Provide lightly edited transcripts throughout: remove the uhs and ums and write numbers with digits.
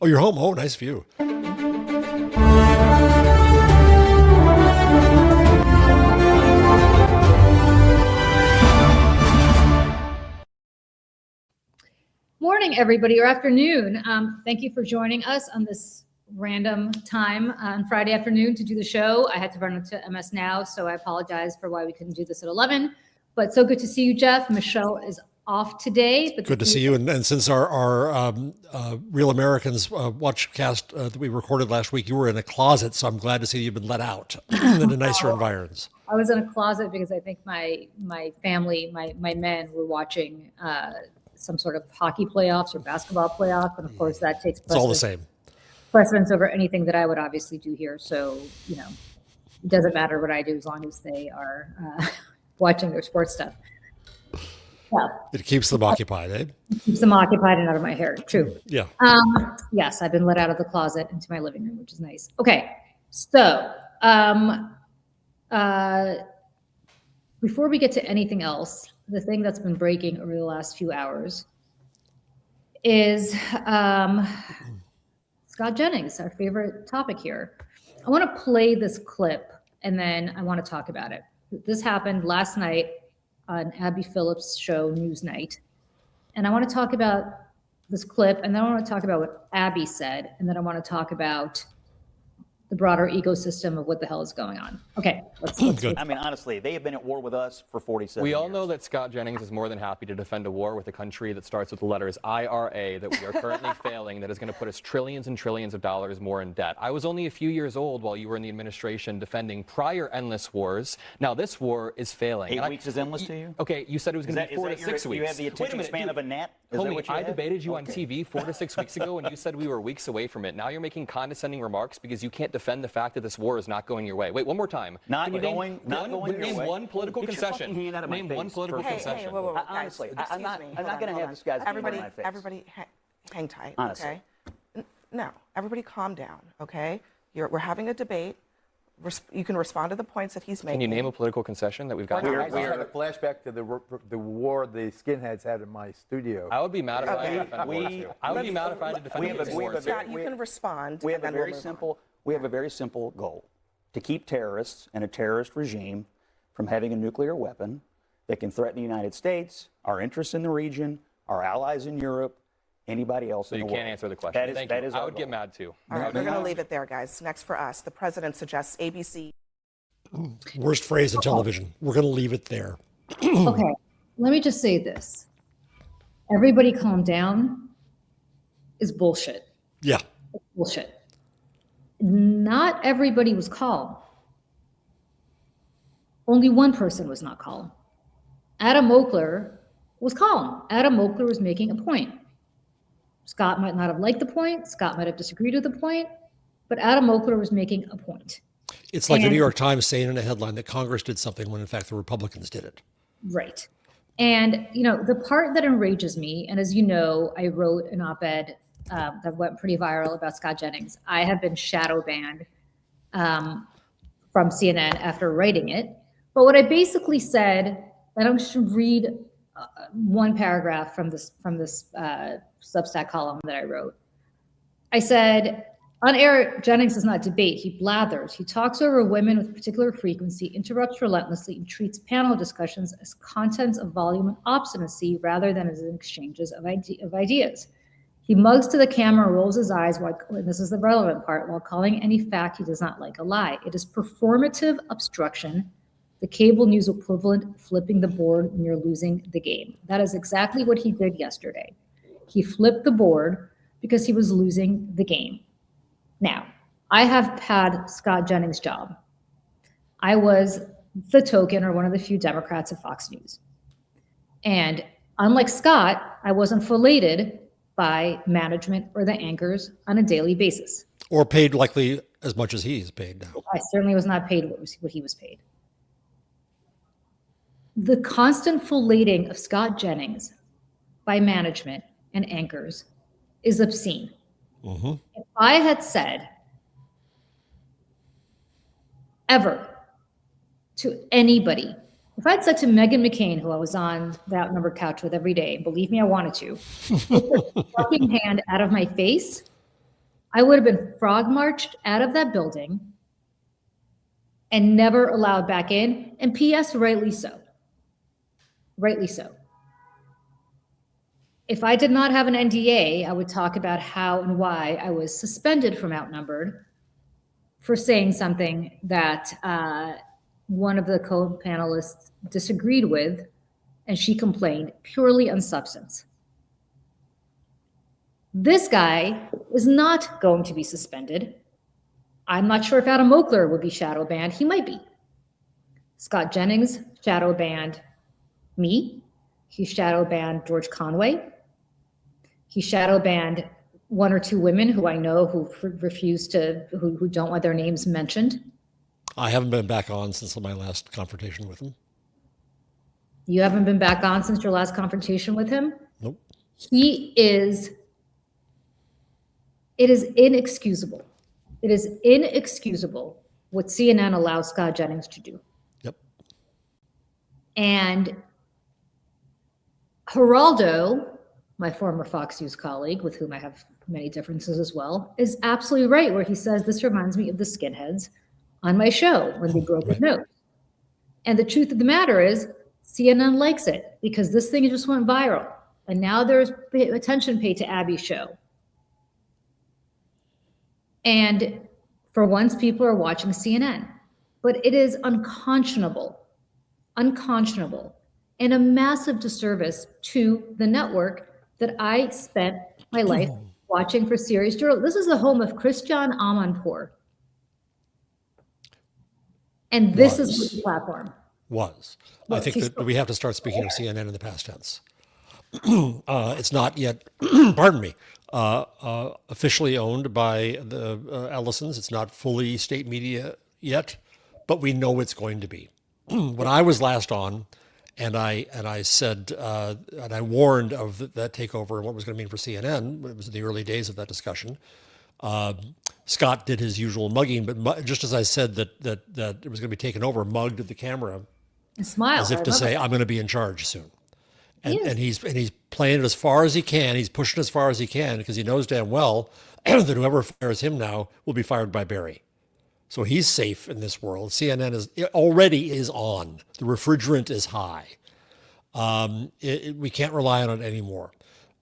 Oh, you're home. Oh, nice view. Morning, everybody, or afternoon. Thank you for joining us on this random time on Friday afternoon to do the show. I had to run into MS Now, so I apologize for why we couldn't do this at 11. But so good to see you, Jeff. Michelle is off today. But good to see you. And since our Real Americans watchcast that we recorded last week, you were in a closet, so I'm glad to see you've been let out in a nicer environment. I was in a closet because I think my family, my men were watching some sort of hockey playoffs or basketball playoff, and of course that takes precedence. It's all the same. Precedence over anything that I would obviously do here. So, it doesn't matter what I do as long as they are watching their sports stuff. Yeah. It keeps them occupied, eh? It keeps them occupied and out of my hair. True. Yeah. Yes, I've been let out of the closet into my living room, which is nice. Okay. So, before we get to anything else, the thing that's been breaking over the last few hours is Scott Jennings, our favorite topic here. I want to play this clip and then I want to talk about it. This happened last night on Abby Phillips' show, Newsnight. And I want to talk about this clip, and then I want to talk about what Abby said, and then I want to talk about the broader ecosystem of what the hell is going on. Okay, let's I mean, honestly, they have been at war with us for 47 years. We all know that Scott Jennings is more than happy to defend a war with a country that starts with the letters IRA that we are currently failing, that is going to put us trillions and trillions of dollars more in debt. I was only a few years old while you were in the administration defending prior endless wars. Now this war is failing. 8 weeks is endless to you? Okay, you said it was going to be 4 to 6 weeks. You have the attention span of a gnat? Homie, I debated you on TV 4 to 6 weeks ago, and you said we were weeks away from it. Now you're making condescending remarks because you can't defend the fact that this war is not going your way. Wait, one more time. Not going name one political concession. Name one political concession. Hey, whoa, honestly, I'm not going to have this guy's everybody, in my face. Everybody, hang tight. Honestly. Okay. No, everybody, calm down. Okay. We're having a debate. You can respond to the points that he's making. Can you name a political concession that we've got? We had a flashback to the war the skinheads had in my studio. I would be mad if I had to defend war too. I would be mad if I had to defend war. Scott, you can respond. We have a very simple goal: to keep terrorists and a terrorist regime from having a nuclear weapon that can threaten the United States, our interests in the region, our allies in Europe, anybody else in the world. So you can't answer the question. That is I would get mad too. All right, we're going to leave it there, guys. Next for us, the president suggests ABC. Worst phrase in television. We're going to leave it there. Okay, let me just say this. Everybody calm down is bullshit. Yeah. It's bullshit. Not everybody was calm. Only one person was not calm. Adam Oakler was calm. Adam Oakler was making a point. Scott might not have liked the point. Scott might have disagreed with the point, but Adam Oakler was making a point. It's like the New York Times saying in a headline that Congress did something when in fact the Republicans did it. Right. And, the part that enrages me, and as you know, I wrote an op-ed that went pretty viral about Scott Jennings. I have been shadow banned from CNN after writing it. But what I basically said, and I'm just going to read one paragraph from this Substack column that I wrote. I said, on air, Jennings does not debate. He blathers. He talks over women with particular frequency, interrupts relentlessly, and treats panel discussions as contents of volume and obstinacy rather than as exchanges of ideas. He mugs to the camera, rolls his eyes, and this is the relevant part, while calling any fact he does not like a lie. It is performative obstruction, the cable news equivalent, flipping the board when you're losing the game. That is exactly what he did yesterday. He flipped the board because he was losing the game. Now, I have had Scott Jennings' job. I was the token or one of the few Democrats at Fox News. And unlike Scott, I wasn't filleted by management or the anchors on a daily basis. Or paid likely as much as he is paid now. I certainly was not paid what he was paid. The constant filleting of Scott Jennings by management and anchors is obscene. Mm-hmm. If I had said ever to anybody, if I'd said to Meghan McCain, who I was on the outnumbered couch with every day, believe me, I wanted to, take her fucking hand out of my face, I would have been frog marched out of that building and never allowed back in. And P.S. rightly so. Rightly so. If I did not have an NDA, I would talk about how and why I was suspended from Outnumbered for saying something that one of the co-panelists disagreed with, and she complained purely on substance. This guy is not going to be suspended. I'm not sure if Adam Oakler would be shadow banned. He might be. Scott Jennings shadow banned me. He shadow banned George Conway. He shadow banned one or two women who I know who refuse to, who don't want their names mentioned. I haven't been back on since my last confrontation with him. You haven't been back on since your last confrontation with him? Nope. It is inexcusable. It is inexcusable what CNN allows Scott Jennings to do. Yep. And Geraldo, my former Fox News colleague, with whom I have many differences as well, is absolutely right where he says, this reminds me of the skinheads on my show when they broke his nose. And the truth of the matter is, CNN likes it because this thing just went viral. And now there's attention paid to Abby's show. And for once, people are watching CNN. But it is unconscionable, and a massive disservice to the network that I spent my life watching for serious journalism. This is the home of Christian Amanpour. And this is the platform. I think that we have to start speaking of CNN in the past tense. It's not yet, pardon me, officially owned by the Ellisons. It's not fully state media yet, but we know it's going to be. When I was last on, and I said, and I warned of that takeover and what it was going to mean for CNN. It was in the early days of that discussion. Scott did his usual mugging, but just as I said that it was going to be taken over, mugged at the camera, and smiled, as if to say, "I'm going to be in charge soon." And he's playing it as far as he can. He's pushing as far as he can because he knows damn well that whoever fires him now will be fired by Barry. So he's safe in this world. CNN already is on. The refrigerant is high. We can't rely on it anymore.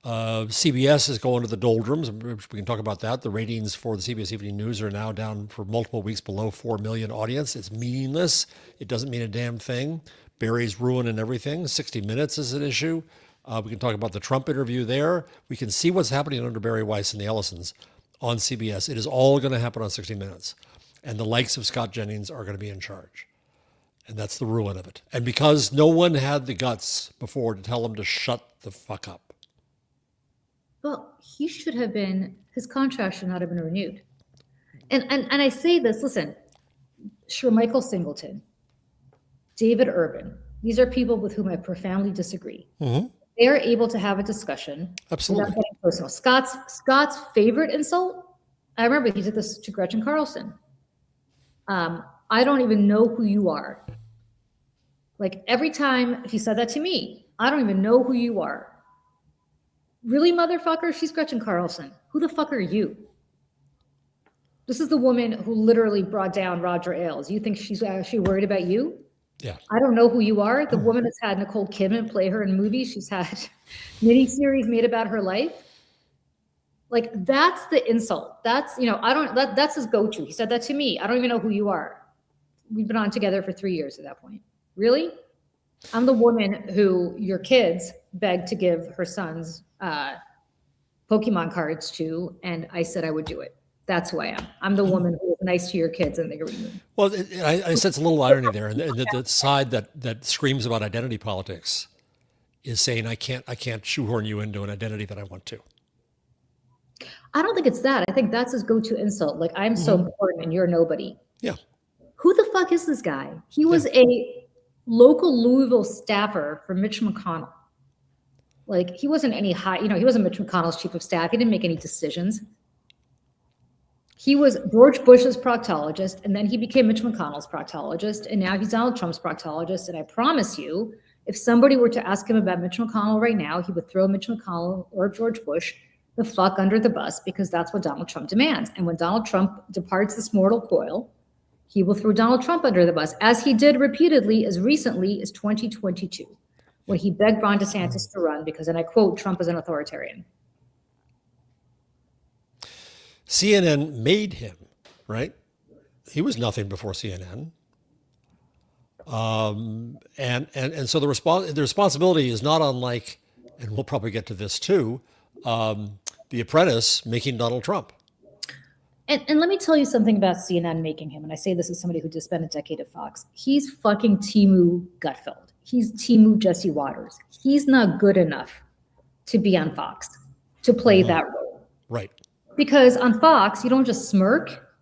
CBS is going to the doldrums. We can talk about that. The ratings for the CBS Evening News are now down for multiple weeks below 4 million audience. It's meaningless. It doesn't mean a damn thing. Barry's ruining everything. 60 Minutes is an issue. We can talk about the Trump interview there. We can see what's happening under Barry Weiss and the Ellisons on CBS. It is all going to happen on 60 Minutes. And the likes of Scott Jennings are going to be in charge. And that's the ruin of it. And because no one had the guts before to tell him to shut the fuck up. Well, he should have been, his contract should not have been renewed. And I say this, listen, sure, Michael Singleton, David Urban, these are people with whom I profoundly disagree. Mm-hmm. They are able to have a discussion. Absolutely. Without getting personal. Scott's favorite insult, I remember he did this to Gretchen Carlson. I don't even know who you are. Like every time he said that to me, I don't even know who you are. Really, motherfucker? She's Gretchen Carlson. Who the fuck are you? This is the woman who literally brought down Roger Ailes. You think she's actually worried about you? Yeah. I don't know who you are. The woman that's had Nicole Kidman play her in movies. She's had miniseries made about her life. Like that's the insult. That's, that's his go-to. He said that to me. I don't even know who you are. We've been on together for 3 years at that point. Really? I'm the woman who your kids begged to give her sons Pokemon cards to, and I said I would do it. That's who I am. I'm the woman who was nice to your kids and they were mean. Well, I sense a little irony there, and the side that screams about identity politics is saying I can't shoehorn you into an identity that I want to. I don't think it's that. I think that's his go-to insult. Like I'm so important and you're nobody. Yeah. Who the fuck is this guy? He was a local Louisville staffer for Mitch McConnell. Like he wasn't any high, he wasn't Mitch McConnell's chief of staff. He didn't make any decisions. He was George Bush's proctologist, and then he became Mitch McConnell's proctologist, and now he's Donald Trump's proctologist. And I promise you, if somebody were to ask him about Mitch McConnell right now, he would throw Mitch McConnell or George Bush the fuck under the bus because that's what Donald Trump demands. And when Donald Trump departs this mortal coil, he will throw Donald Trump under the bus, as he did repeatedly as recently as 2022, when he begged Ron DeSantis to run because, and I quote, Trump is an authoritarian. CNN made him, right? He was nothing before CNN. And so the responsibility is not unlike, and we'll probably get to this too, The Apprentice making Donald Trump. And let me tell you something about CNN making him. And I say this as somebody who just spent a decade at Fox. He's fucking Timu Gutfeld. He's Timu Jesse Waters. He's not good enough to be on Fox, to play that role. Right. Because on Fox, you don't just smirk.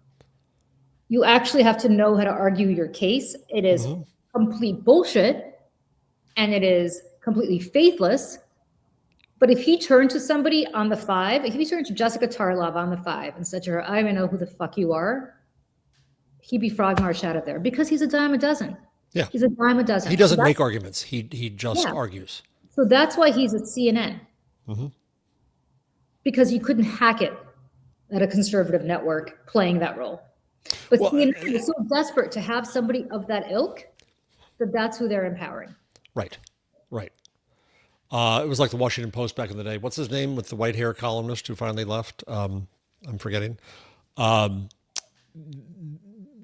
You actually have to know how to argue your case. It is complete bullshit, and it is completely faithless. But if he turned to somebody on the 5, if he turned to Jessica Tarlov on the 5 and said to her, I don't even know who the fuck you are, he'd be frog marched out of there because he's a dime a dozen. Yeah. He's a dime a dozen. He doesn't make arguments. He just argues. So that's why he's at CNN. Because you couldn't hack it at a conservative network playing that role. But CNN is so desperate to have somebody of that ilk that that's who they're empowering. Right. Right. It was like the Washington Post back in the day. What's his name with the white hair columnist who finally left? I'm forgetting.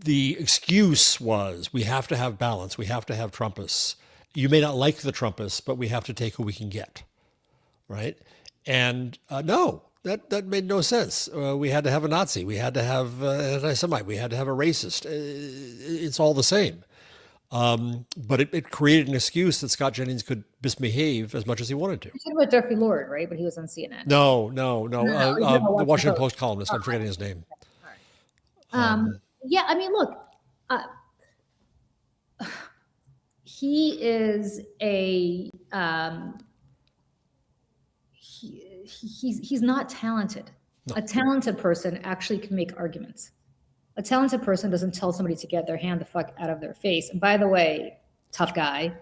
The excuse was, we have to have balance. We have to have Trumpists. You may not like the Trumpists, but we have to take who we can get. Right. And no, that made no sense. We had to have a Nazi. We had to have an anti-Semite. We had to have a racist. It's all the same. But it created an excuse that Scott Jennings could misbehave as much as he wanted to. You're talking about Jeffrey Lord, right? But he was on CNN. No. The Washington Post columnist. I'm forgetting his name. Yeah, I mean, look, he is a he's not talented. No. A talented person actually can make arguments. A talented person doesn't tell somebody to get their hand the fuck out of their face. And by the way, tough guy,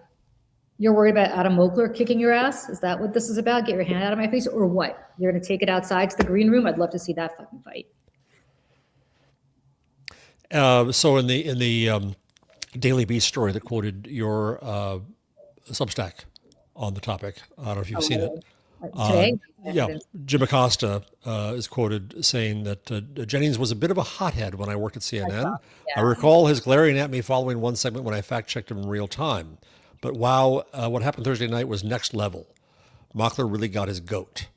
you're worried about Adam Mokler kicking your ass? Is that what this is about? Get your hand out of my face, or what? You're going to take it outside to the green room? I'd love to see that fucking fight. So in the Daily Beast story that quoted your Substack on the topic, I don't know if you've seen it. Today? Jim Acosta is quoted saying that Jennings was a bit of a hothead when I worked at CNN. I recall his glaring at me following one segment when I fact-checked him in real time. But wow, what happened Thursday night was next level. Mockler really got his goat.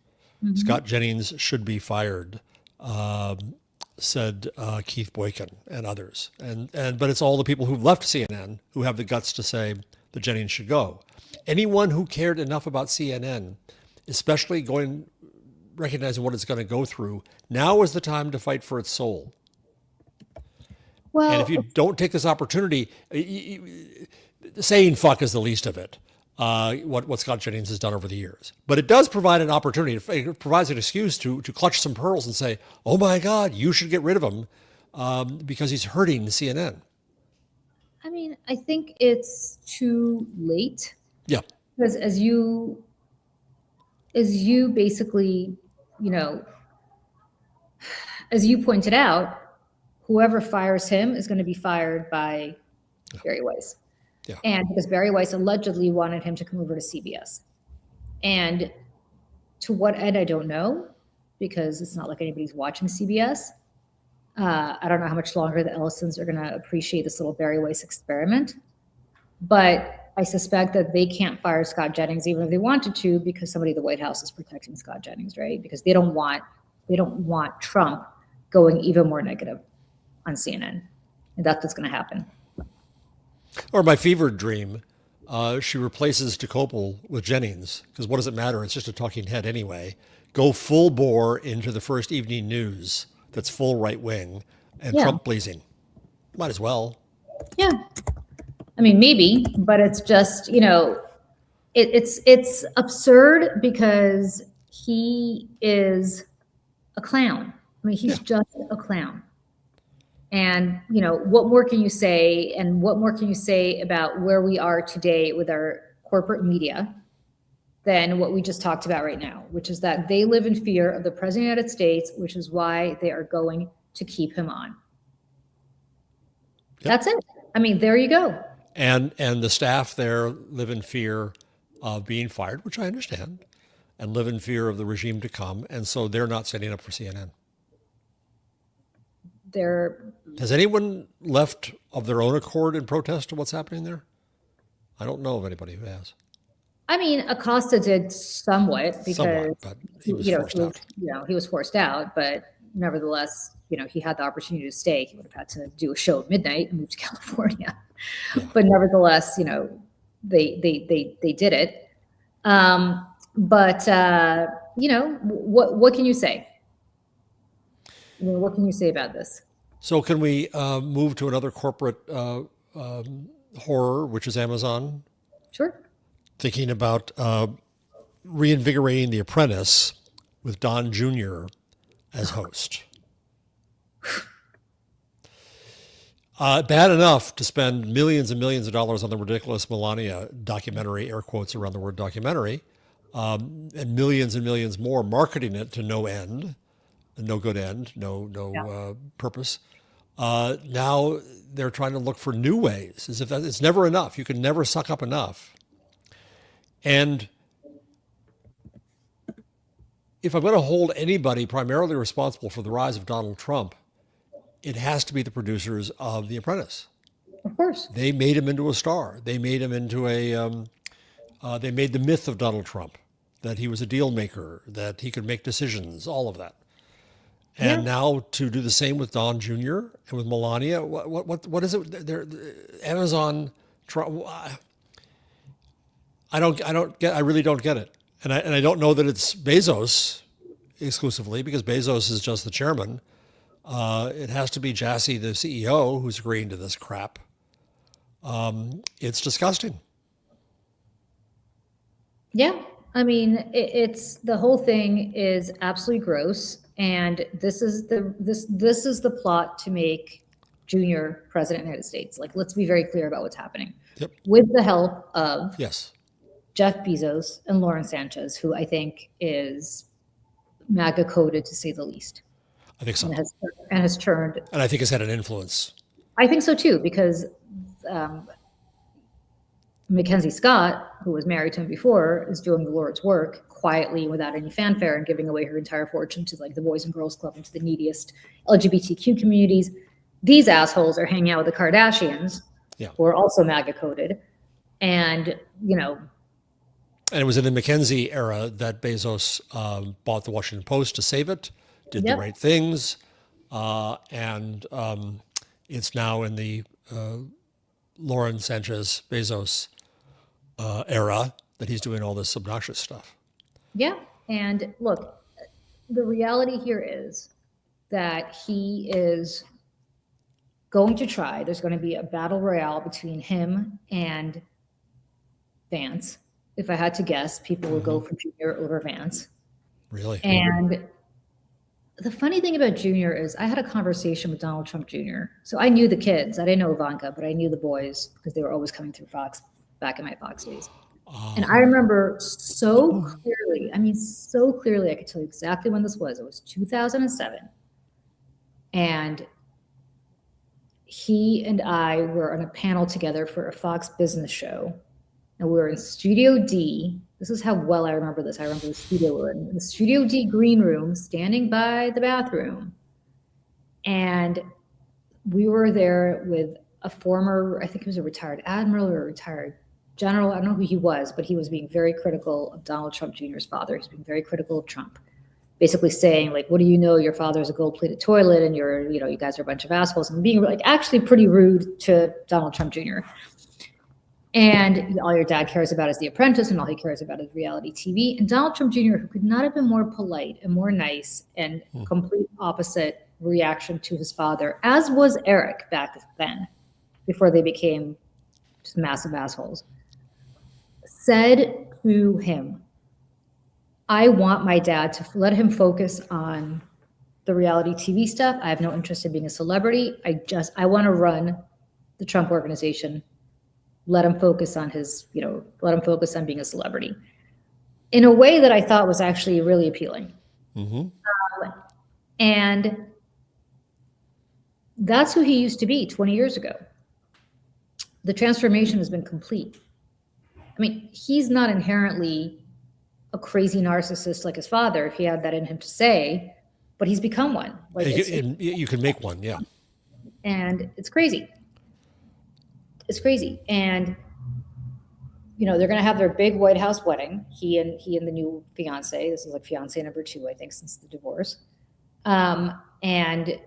Scott Jennings should be fired, said Keith Boykin and others. But it's all the people who've left CNN who have the guts to say that Jennings should go. Anyone who cared enough about CNN, especially recognizing what it's going to go through, now is the time to fight for its soul. Well, and if you don't take this opportunity, saying fuck is the least of it, what Scott Jennings has done over the years. But it does provide an opportunity. It provides an excuse to clutch some pearls and say, oh my God, you should get rid of him because he's hurting CNN. I mean, I think it's too late. Yeah. Because as you basically, as you pointed out, whoever fires him is going to be fired by Barry Weiss. Yeah. And because Barry Weiss allegedly wanted him to come over to CBS. And to what end, I don't know, because it's not like anybody's watching CBS. I don't know how much longer the Ellisons are going to appreciate this little Barry Weiss experiment. But I suspect that they can't fire Scott Jennings even if they wanted to, because somebody at the White House is protecting Scott Jennings, right? Because they don't want Trump going even more negative on CNN. And that's what's going to happen. Or my fevered dream, she replaces DeCopel with Jennings, because what does it matter? It's just a talking head anyway. Go full bore into the first evening news that's full right wing and Trump pleasing. Might as well. Yeah. I mean, maybe, but it's just, it's absurd because he is a clown. I mean, he's just a clown. And, what more can you say? And what more can you say about where we are today with our corporate media than what we just talked about right now, which is that they live in fear of the President of the United States, which is why they are going to keep him on. Yep. That's it. I mean, there you go. And the staff there live in fear of being fired, which I understand, and live in fear of the regime to come. And so they're not standing up for CNN. Has anyone left of their own accord in protest to what's happening there? I don't know of anybody who has. I mean, Acosta did somewhat because but he was forced out. He was forced out, but nevertheless, he had the opportunity to stay. He would have had to do a show at midnight and move to California. Yeah. But nevertheless, they did it. But what can you say? What can you say about this? So can we move to another corporate horror, which is Amazon? Sure. Thinking about reinvigorating The Apprentice with Don Jr. as host. Bad enough to spend millions and millions of dollars on the ridiculous Melania documentary, air quotes around the word documentary, and millions more marketing it to no end, no good end, no purpose. Now they're trying to look for new ways, as if it's never enough. You can never suck up enough. And if I'm going to hold anybody primarily responsible for the rise of Donald Trump, it has to be the producers of The Apprentice. Of course. They made him into a star. They made him into they made the myth of Donald Trump, that he was a deal maker, that he could make decisions, all of that. And now to do the same with Don Jr. and with Melania, what is it? Amazon, I really don't get it. And I don't know that it's Bezos exclusively, because Bezos is just the chairman. It has to be Jassy, the CEO, who's agreeing to this crap. It's disgusting. Yeah. I mean, it's the whole thing is absolutely gross. And this is the plot to make Junior president of the United States. Like, let's be very clear about what's happening. Yep. With the help of Yes. Jeff Bezos and Lauren Sanchez, who I think is MAGA coded to say the least. I think so. And has turned. And I think has had an influence. I think so too, because Mackenzie Scott, who was married to him before, is doing the Lord's work quietly without any fanfare and giving away her entire fortune to like the Boys and Girls Club and to the neediest LGBTQ communities. These assholes are hanging out with the Kardashians, who are also MAGA coded. And, And it was in the Mackenzie era that Bezos bought the Washington Post to save it, did the right things. And it's now in the Lauren Sanchez Bezos era that he's doing all this obnoxious stuff. Yeah. And look, the reality here is that he is going to try. There's going to be a battle royale between him and Vance. If I had to guess, people will go for Junior over Vance. Really? And the funny thing about Junior is I had a conversation with Donald Trump Jr. So I knew the kids. I didn't know Ivanka, but I knew the boys because they were always coming through Fox back in my Fox days. And I remember so clearly, I could tell you exactly when this was. It was 2007. And he and I were on a panel together for a Fox business show. And we were in Studio D. This is how well I remember this. I remember the studio we were in the Studio D green room, standing by the bathroom. And we were there with a former, I think he was a retired admiral or a retired general. I don't know who he was, but he was being very critical of Donald Trump Jr.'s father. He's being very critical of Trump, basically saying, like, what do you know? Your father's a gold-plated toilet, and you guys are a bunch of assholes, and being like actually pretty rude to Donald Trump Jr. And all your dad cares about is The Apprentice, and all he cares about is reality TV. And Donald Trump Jr., who could not have been more polite and more nice, and complete opposite reaction to his father, as was Eric back then, before they became just massive assholes, said to him, I want my dad to let him focus on the reality TV stuff. I have no interest in being a celebrity. I want to run the Trump organization. Let him focus on let him focus on being a celebrity. in a way that I thought was actually really appealing. And that's who he used to be 20 years ago. The transformation has been complete. I mean, he's not inherently a crazy narcissist like his father, if he had that in him to say, but he's become one. Like, you can make one, yeah. And it's crazy. It's crazy. And you know, they're going to have their big White House wedding. He and the new fiance. This is like fiance number 2, I think, since the divorce. And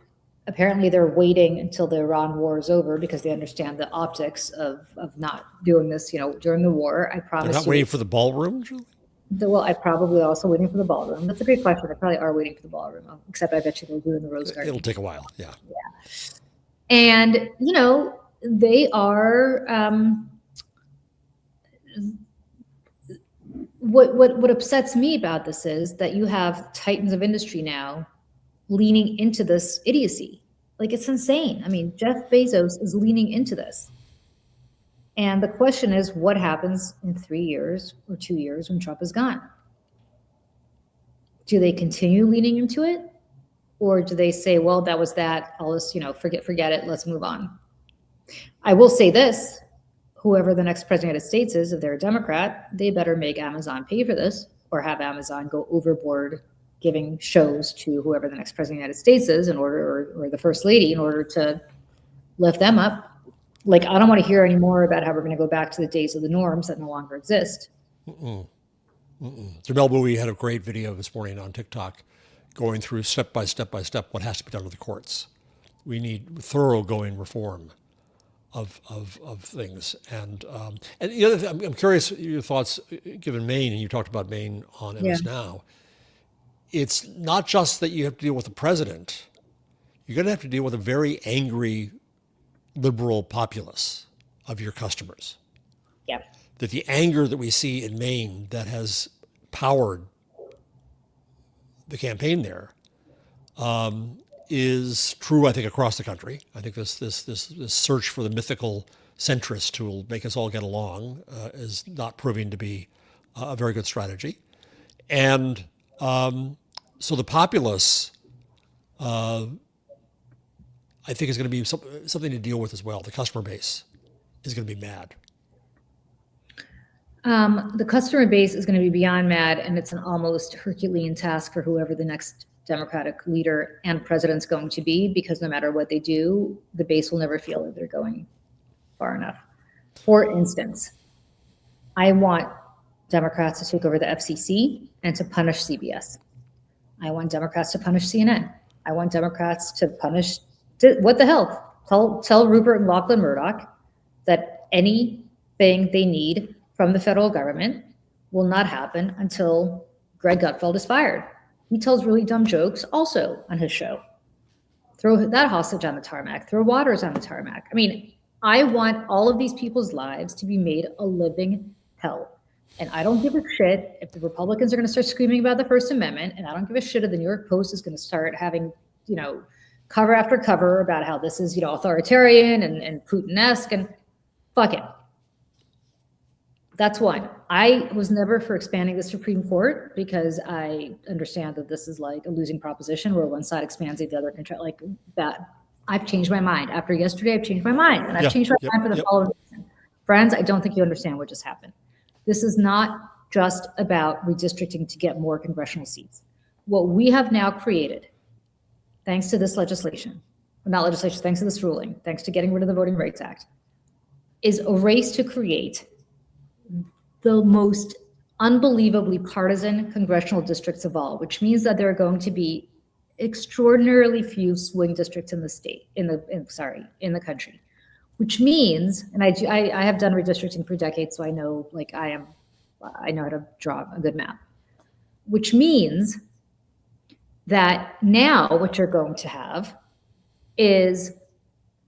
apparently they're waiting until the Iran war is over because they understand the optics of not doing this, you know, during the war. I promise you. They're not waiting for the ballroom, Julie? Well, I probably also waiting for the ballroom. That's a great question. They probably are waiting for the ballroom, except I bet you they'll do it in the Rose Garden. It'll take a while, yeah. And, you know, they are, what upsets me about this is that you have titans of industry now leaning into this idiocy. Like, it's insane. I mean, Jeff Bezos is leaning into this. And the question is, what happens in 3 years or 2 years when Trump is gone? Do they continue leaning into it? Or do they say, well, that was that, all this, you know, forget it, let's move on. I will say this, whoever the next president of the United States is, if they're a Democrat, they better make Amazon pay for this or have Amazon go overboard giving shows to whoever the next president of the United States is in order, or the first lady, in order to lift them up. Like, I don't want to hear any more about how we're going to go back to the days of the norms that no longer exist. Jamel Bowie had a great video this morning on TikTok going through step by step what has to be done with the courts. We need thoroughgoing reform of things. And the other thing, I'm curious your thoughts, given Maine, and you talked about Maine on MS Now. It's not just that you have to deal with the president. You're going to have to deal with a very angry liberal populace of your customers. Yeah. That the anger that we see in Maine that has powered the campaign there is true, I think, across the country. I think this search for the mythical centrist who will make us all get along is not proving to be a very good strategy. And so the populace, I think, is going to be something to deal with as well. The customer base is going to be mad. The customer base is going to be beyond mad, and it's an almost Herculean task for whoever the next Democratic leader and president's going to be, because no matter what they do, the base will never feel that they're going far enough. For instance, I want Democrats to take over the FCC and to punish CBS. I want Democrats to punish CNN. I want Democrats to punish, what the hell? Tell Rupert and Lachlan Murdoch that anything they need from the federal government will not happen until Greg Gutfeld is fired. He tells really dumb jokes also on his show. Throw that hostage on the tarmac, throw Waters on the tarmac. I mean, I want all of these people's lives to be made a living hell. And I don't give a shit if the Republicans are going to start screaming about the First Amendment, and I don't give a shit if the New York Post is going to start having, you know, cover after cover about how this is, you know, authoritarian and Putin-esque, and fuck it. That's one. I was never for expanding the Supreme Court because I understand that this is like a losing proposition where one side expands it, the other control, like that. I've changed my mind. After yesterday, I've changed my mind. And I've changed my mind for the following reason. Friends, I don't think you understand what just happened. This is not just about redistricting to get more congressional seats. What we have now created, thanks to this legislation, not legislation, thanks to this ruling, thanks to getting rid of the Voting Rights Act, is a race to create the most unbelievably partisan congressional districts of all, which means that there are going to be extraordinarily few swing districts in the state, in the country, which means, and I have done redistricting for decades, so I know, like, I know how to draw a good map, which means that now what you're going to have is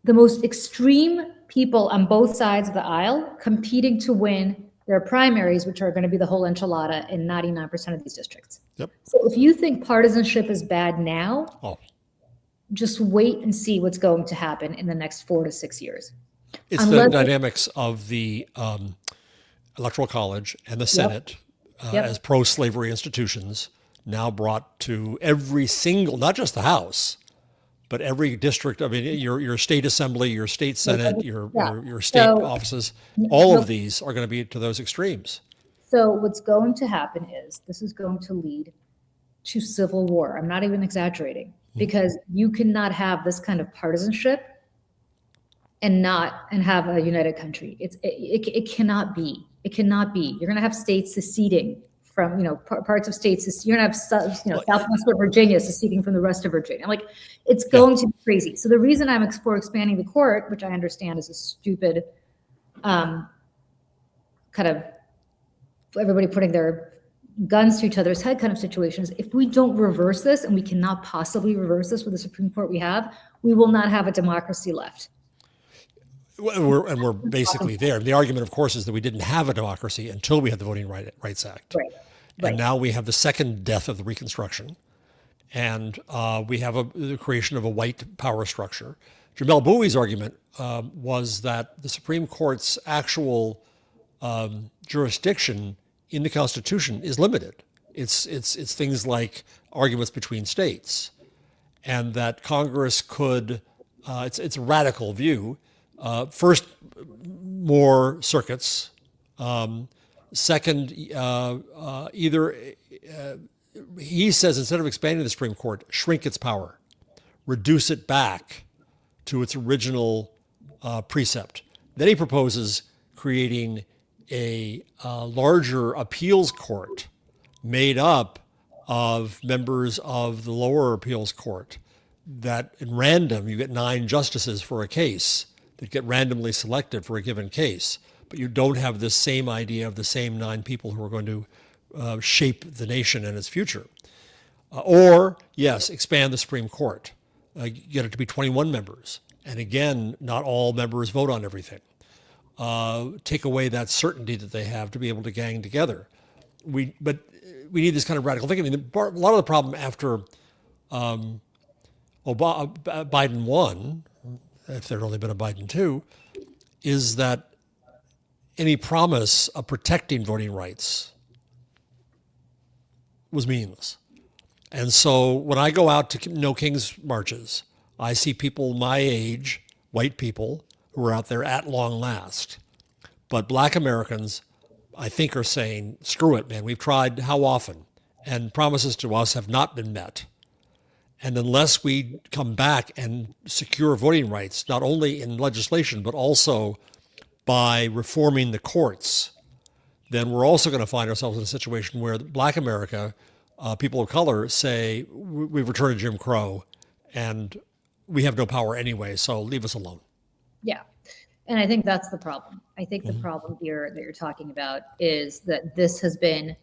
the most extreme people on both sides of the aisle competing to win their primaries, which are going to be the whole enchilada in 99% of these districts. Yep. So if you think partisanship is bad now, just wait and see what's going to happen in the next 4 to 6 years. It's the dynamics of the Electoral College and the Senate Yep. as pro-slavery institutions now brought to every single, not just the House, but every district. I mean, your state assembly, your state senate, your state So- offices, all No. of these are going to be to those extremes. So what's going to happen is this is going to lead to civil war. I'm not even exaggerating, because you cannot have this kind of partisanship and have a united country. It cannot be. It cannot be. You're going to have states seceding from, parts of states. You're going to have, Southwest Virginia seceding from the rest of Virginia. Like, it's going to be crazy. So the reason I'm for expanding the court, which I understand is a stupid kind of everybody putting their guns to each other's head kind of situations. If we don't reverse this, and we cannot possibly reverse this with the Supreme Court we have, we will not have a democracy left. We're basically there. The argument, of course, is that we didn't have a democracy until we had the Voting Rights Act. Right. And now we have the second death of the Reconstruction. And we have the creation of a white power structure. Jamel Bowie's argument was that the Supreme Court's actual jurisdiction in the Constitution is limited. It's things like arguments between states, and that Congress could. It's a radical view. First, more circuits. Second, he says, instead of expanding the Supreme Court, shrink its power, reduce it back to its original precept. Then he proposes creating a larger appeals court made up of members of the lower appeals court, that in random, you get 9 justices for a case that get randomly selected for a given case, but you don't have this same idea of the same 9 people who are going to shape the nation and its future. Or, yes, expand the Supreme Court, get it to be 21 members. And again, not all members vote on everything. Take away that certainty that they have to be able to gang together. But we need this kind of radical thinking. I mean, a lot of the problem after Biden won, if there had only been a Biden 2, is that any promise of protecting voting rights was meaningless. And so when I go out to No Kings marches, I see people my age, white people, who are out there at long last. But black Americans, I think, are saying, screw it, man, we've tried how often? And promises to us have not been met. And unless we come back and secure voting rights, not only in legislation, but also by reforming the courts, then we're also going to find ourselves in a situation where black America, people of color, say, we've returned to Jim Crow and we have no power anyway, so leave us alone. Yeah. And I think that's the problem. I think the problem here that you're talking about is that this has been,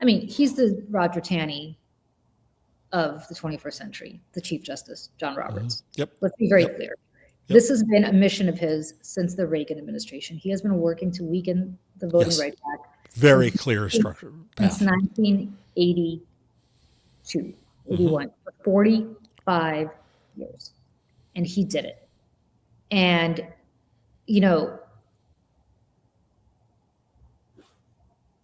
I mean, he's the Roger Taney of the 21st century, the Chief Justice, John Roberts. Yep. Let's be very clear. This has been a mission of his since the Reagan administration. He has been working to weaken the Voting Rights Act. Very clear structure. Since 1982, 81, for 45 years. And he did it. And,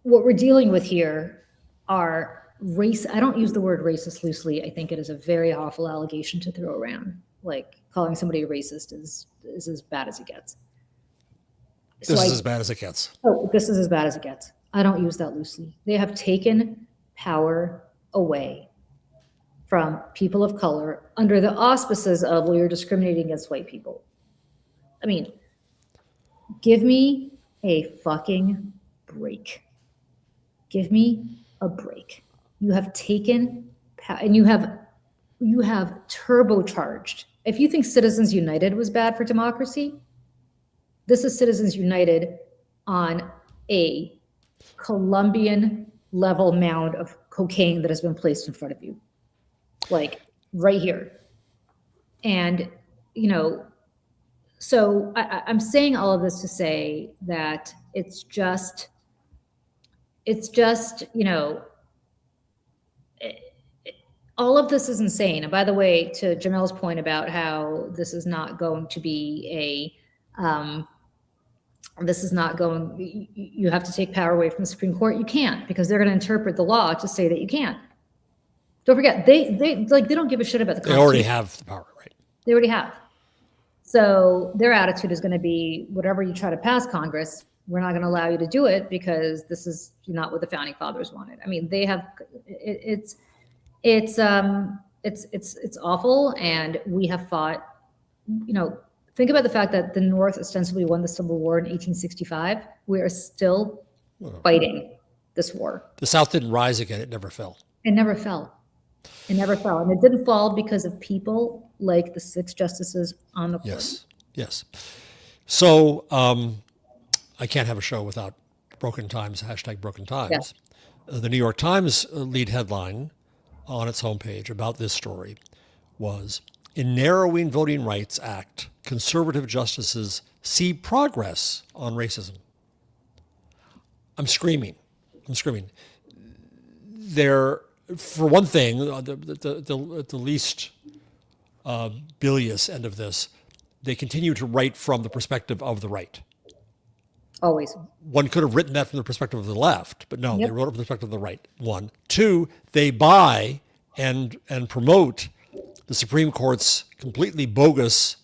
what we're dealing with here are I don't use the word racist loosely. I think it is a very awful allegation to throw around. Like, calling somebody a racist is as bad as it gets. This is as bad as it gets. Oh, this is as bad as it gets. I don't use that loosely. They have taken power away from people of color under the auspices of, well, you're discriminating against white people. I mean, give me a fucking break. Give me a break. You have taken, and you have turbocharged. If you think Citizens United was bad for democracy, this is Citizens United on a Colombian level mound of cocaine that has been placed in front of you, like right here. And, so I'm saying all of this to say that it's just, all of this is insane. And by the way, to Jamel's point about how this is not going to be this is not going, you have to take power away from the Supreme Court. You can't, because they're going to interpret the law to say that you can't. Don't forget, they don't give a shit about the Constitution. They already have the power, right? They already have. So their attitude is going to be, whatever you try to pass Congress, we're not going to allow you to do it because this is not what the founding fathers wanted. I mean, they have, it's awful. And we have fought, think about the fact that the North ostensibly won the Civil War in 1865. We are still fighting this war. The South didn't rise again. It never fell. It never fell. It never fell. And it didn't fall because of people like the 6 justices on the court. Yes. So I can't have a show without Broken Times, hashtag Broken Times. Yes. The New York Times lead headline on its homepage about this story was, in narrowing Voting Rights Act, conservative justices see progress on racism. I'm screaming. They're, for one thing, the least bilious end of this, they continue to write from the perspective of the right. Always. One could have written that from the perspective of the left, but no, They wrote it from the perspective of the right. 1. 2, they buy and promote the Supreme Court's completely bogus,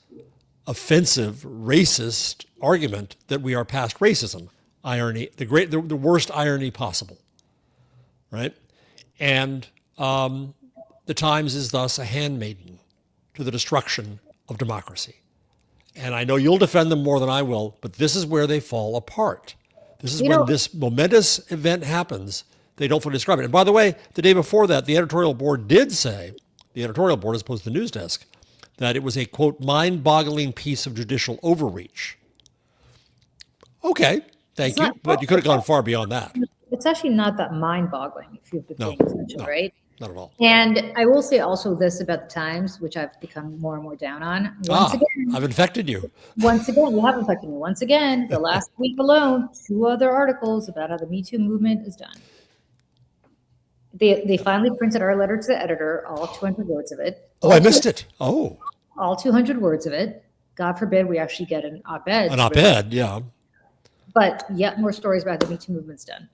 offensive, racist argument that we are past racism. Irony, the worst irony possible, right? And the Times is thus a handmaiden to the destruction of democracy. And I know you'll defend them more than I will, but this is where they fall apart. This is when this momentous event happens, they don't fully describe it. And by the way, the day before that, the editorial board did say, the editorial board as opposed to the news desk, that it was a, quote, mind-boggling piece of judicial overreach. Okay, thank you. But you could have gone far beyond that. It's actually not that mind-boggling if you've been paying attention, right? Not at all. And I will say also this about the Times, which I've become more and more down on. Once again, I've infected you. Once again, you have infected me. Once again, the last week alone, 2 other articles about how the Me Too movement is done. They finally printed our letter to the editor, all 200 words of it. Oh, I missed it. Oh. All 200 words of it. God forbid we actually get an op-ed. An op-ed, yeah. But yet more stories about the Me Too movement's done.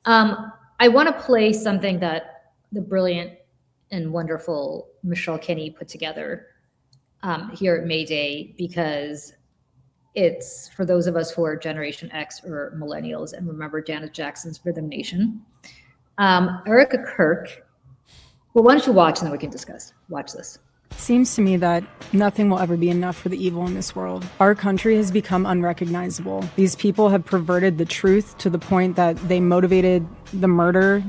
I want to play something that the brilliant and wonderful Michelle Kinney put together here at May Day, because it's for those of us who are Generation X or millennials and remember Janet Jackson's Rhythm Nation. Erica Kirk. Well, why don't you watch and then we can discuss. Watch this. It seems to me that nothing will ever be enough for the evil in this world. Our country has become unrecognizable. These people have perverted the truth to the point that they motivated the murder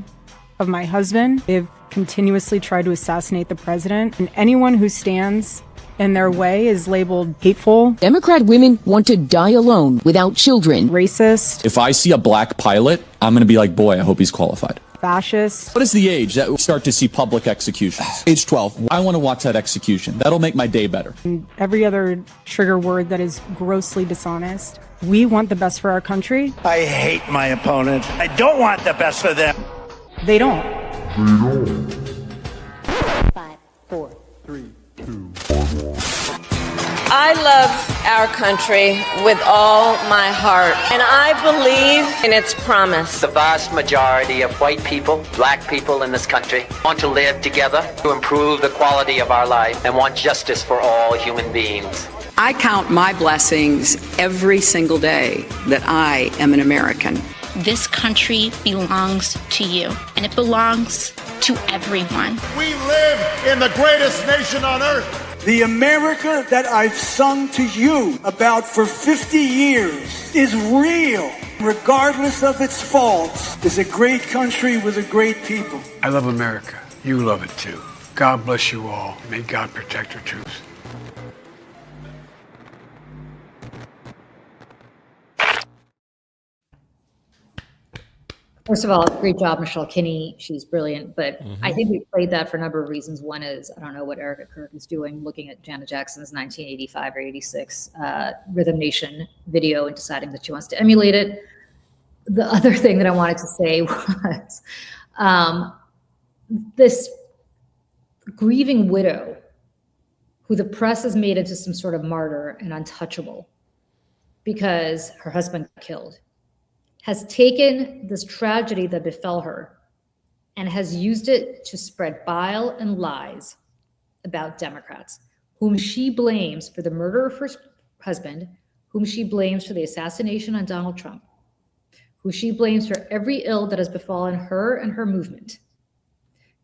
of my husband. They've continuously tried to assassinate the president, and anyone who stands in their way is labeled hateful. Democrat women want to die alone without children. Racist. If I see a black pilot, I'm going to be like, boy, I hope he's qualified. Fascist. What is the age that we start to see public executions? Age 12. I want to watch that execution. That'll make my day better. And every other trigger word that is grossly dishonest. We want the best for our country. I hate my opponent. I don't want the best for them. They don't. 5, 4, 3, 2. I love our country with all my heart, and I believe in its promise. The vast majority of white people, black people in this country want to live together to improve the quality of our life and want justice for all human beings. I count my blessings every single day that I am an American. This country belongs to you, and it belongs to everyone. We live in the greatest nation on earth. The America that I've sung to you about for 50 years is real, regardless of its faults. It's a great country with a great people. I love America. You love it too. God bless you all. May God protect our troops. First of all, great job, Michelle Kinney. She's brilliant, but I think we played that for a number of reasons. One is, I don't know what Erica Kirk is doing, looking at Janet Jackson's 1985 or 86 Rhythm Nation video and deciding that she wants to emulate it. The other thing that I wanted to say was this grieving widow who the press has made into some sort of martyr and untouchable because her husband got killed, has taken this tragedy that befell her and has used it to spread bile and lies about Democrats, whom she blames for the murder of her husband, whom she blames for the assassination on Donald Trump, who she blames for every ill that has befallen her and her movement,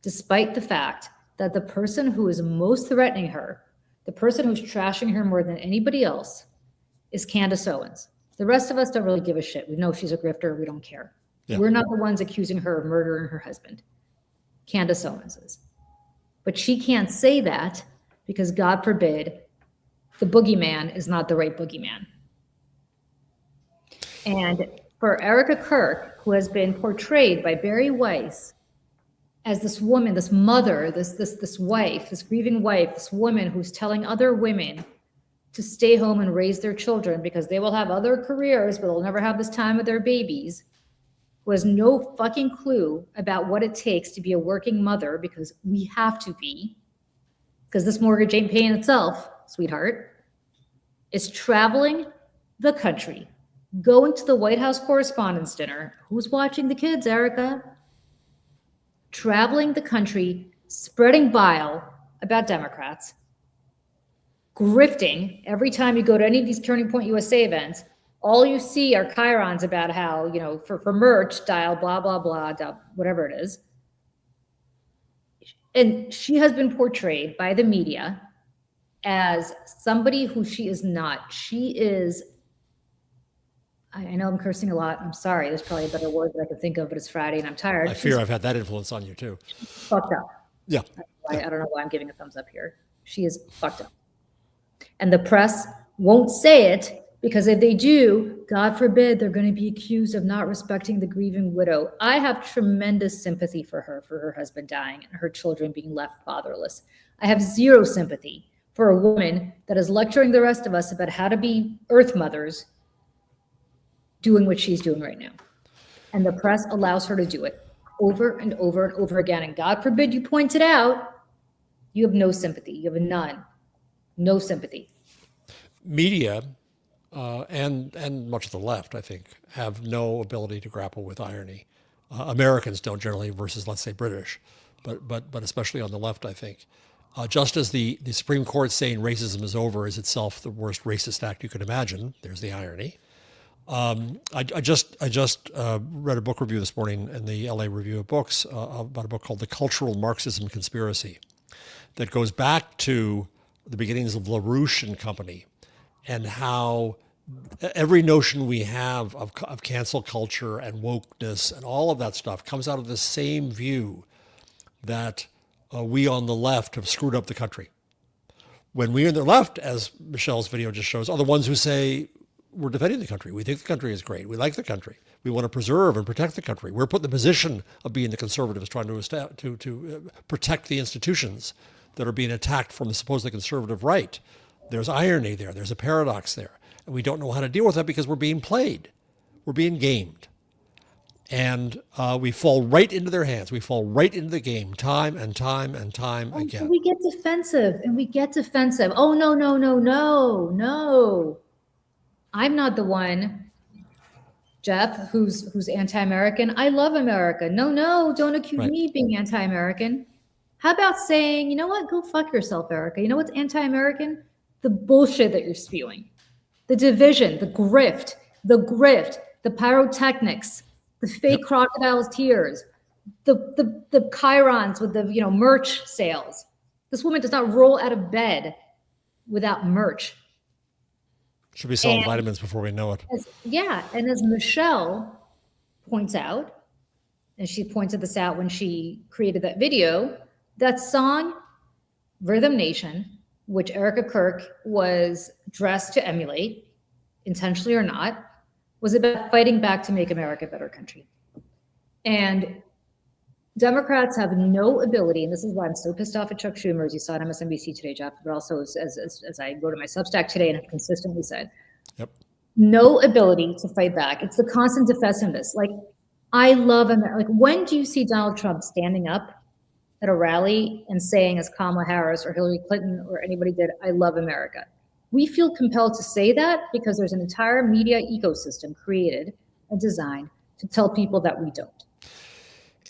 despite the fact that the person who is most threatening her, the person who's trashing her more than anybody else, is Candace Owens. The rest of us don't really give a shit. We know she's a grifter. We don't care. Yeah. We're not the ones accusing her of murdering her husband. Candace Owens is. But she can't say that because, God forbid, the boogeyman is not the right boogeyman. And for Erica Kirk, who has been portrayed by Barry Weiss as this woman, this mother, this wife, this grieving wife, this woman who's telling other women to stay home and raise their children because they will have other careers, but they'll never have this time with their babies, who has no fucking clue about what it takes to be a working mother, because we have to be, because this mortgage ain't paying itself, sweetheart, is traveling the country, going to the White House Correspondents' Dinner. Who's watching the kids, Erica? Traveling the country, spreading bile about Democrats, grifting. Every time you go to any of these Turning Point USA events, all you see are chyrons about how, you know, for merch, dial blah, blah, blah, whatever it is. And she has been portrayed by the media as somebody who she is not. She is, I know I'm cursing a lot. I'm sorry. There's probably a better word that I could think of, but it's Friday and I'm tired. I fear I've had that influence on you too. Fucked up. Yeah. I don't know why I'm giving a thumbs up here. She is fucked up. And the press won't say it, because if they do, God forbid, they're going to be accused of not respecting the grieving widow. I have tremendous sympathy for her husband dying and her children being left fatherless. I have zero sympathy for a woman that is lecturing the rest of us about how to be earth mothers doing what she's doing right now. And the press allows her to do it over and over and over again. And God forbid you point it out, you have no sympathy. You have none. No sympathy. Media and much of the left, I think, have no ability to grapple with irony. Americans don't generally, versus, let's say, British, but especially on the left, I think. Just as the Supreme Court saying racism is over is itself the worst racist act you could imagine, there's the irony. I just read a book review this morning in the LA Review of Books about a book called The Cultural Marxism Conspiracy that goes back to the beginnings of LaRouche and Company, and how every notion we have of cancel culture and wokeness and all of that stuff comes out of the same view that we on the left have screwed up the country. When we on the left, as Michelle's video just shows, are the ones who say, we're defending the country. We think the country is great. We like the country. We want to preserve and protect the country. We're put in the position of being the conservatives trying to protect the institutions that are being attacked from the supposedly conservative right. There's irony there. There's a paradox there. And we don't know how to deal with that because we're being played. We're being gamed. And we fall right into their hands. We fall right into the game time and time and time again. And we get defensive and we get defensive. Oh, no, no, no, no, no. I'm not the one, Jeff, who's anti-American. I love America. No, don't accuse me of being anti-American. How about saying, you know what, go fuck yourself, Erica. You know what's anti-American? The bullshit that you're spewing. The division, the grift, the pyrotechnics, the fake crocodile's tears, the chyrons with the merch sales. This woman does not roll out of bed without merch. Should be selling vitamins before we know it. And as Michelle points out, and she pointed this out when she created that video, that song, Rhythm Nation, which Erica Kirk was dressed to emulate, intentionally or not, was about fighting back to make America a better country. And Democrats have no ability, and this is why I'm so pissed off at Chuck Schumer, as you saw on MSNBC today, Jeff, but also as I wrote in my Substack today and have consistently said, no ability to fight back. It's the constant defensiveness. Like, I love America. Like, when do you see Donald Trump standing up at a rally and saying, as Kamala Harris or Hillary Clinton or anybody did, I love America? We feel compelled to say that because there's an entire media ecosystem created and designed to tell people that we don't.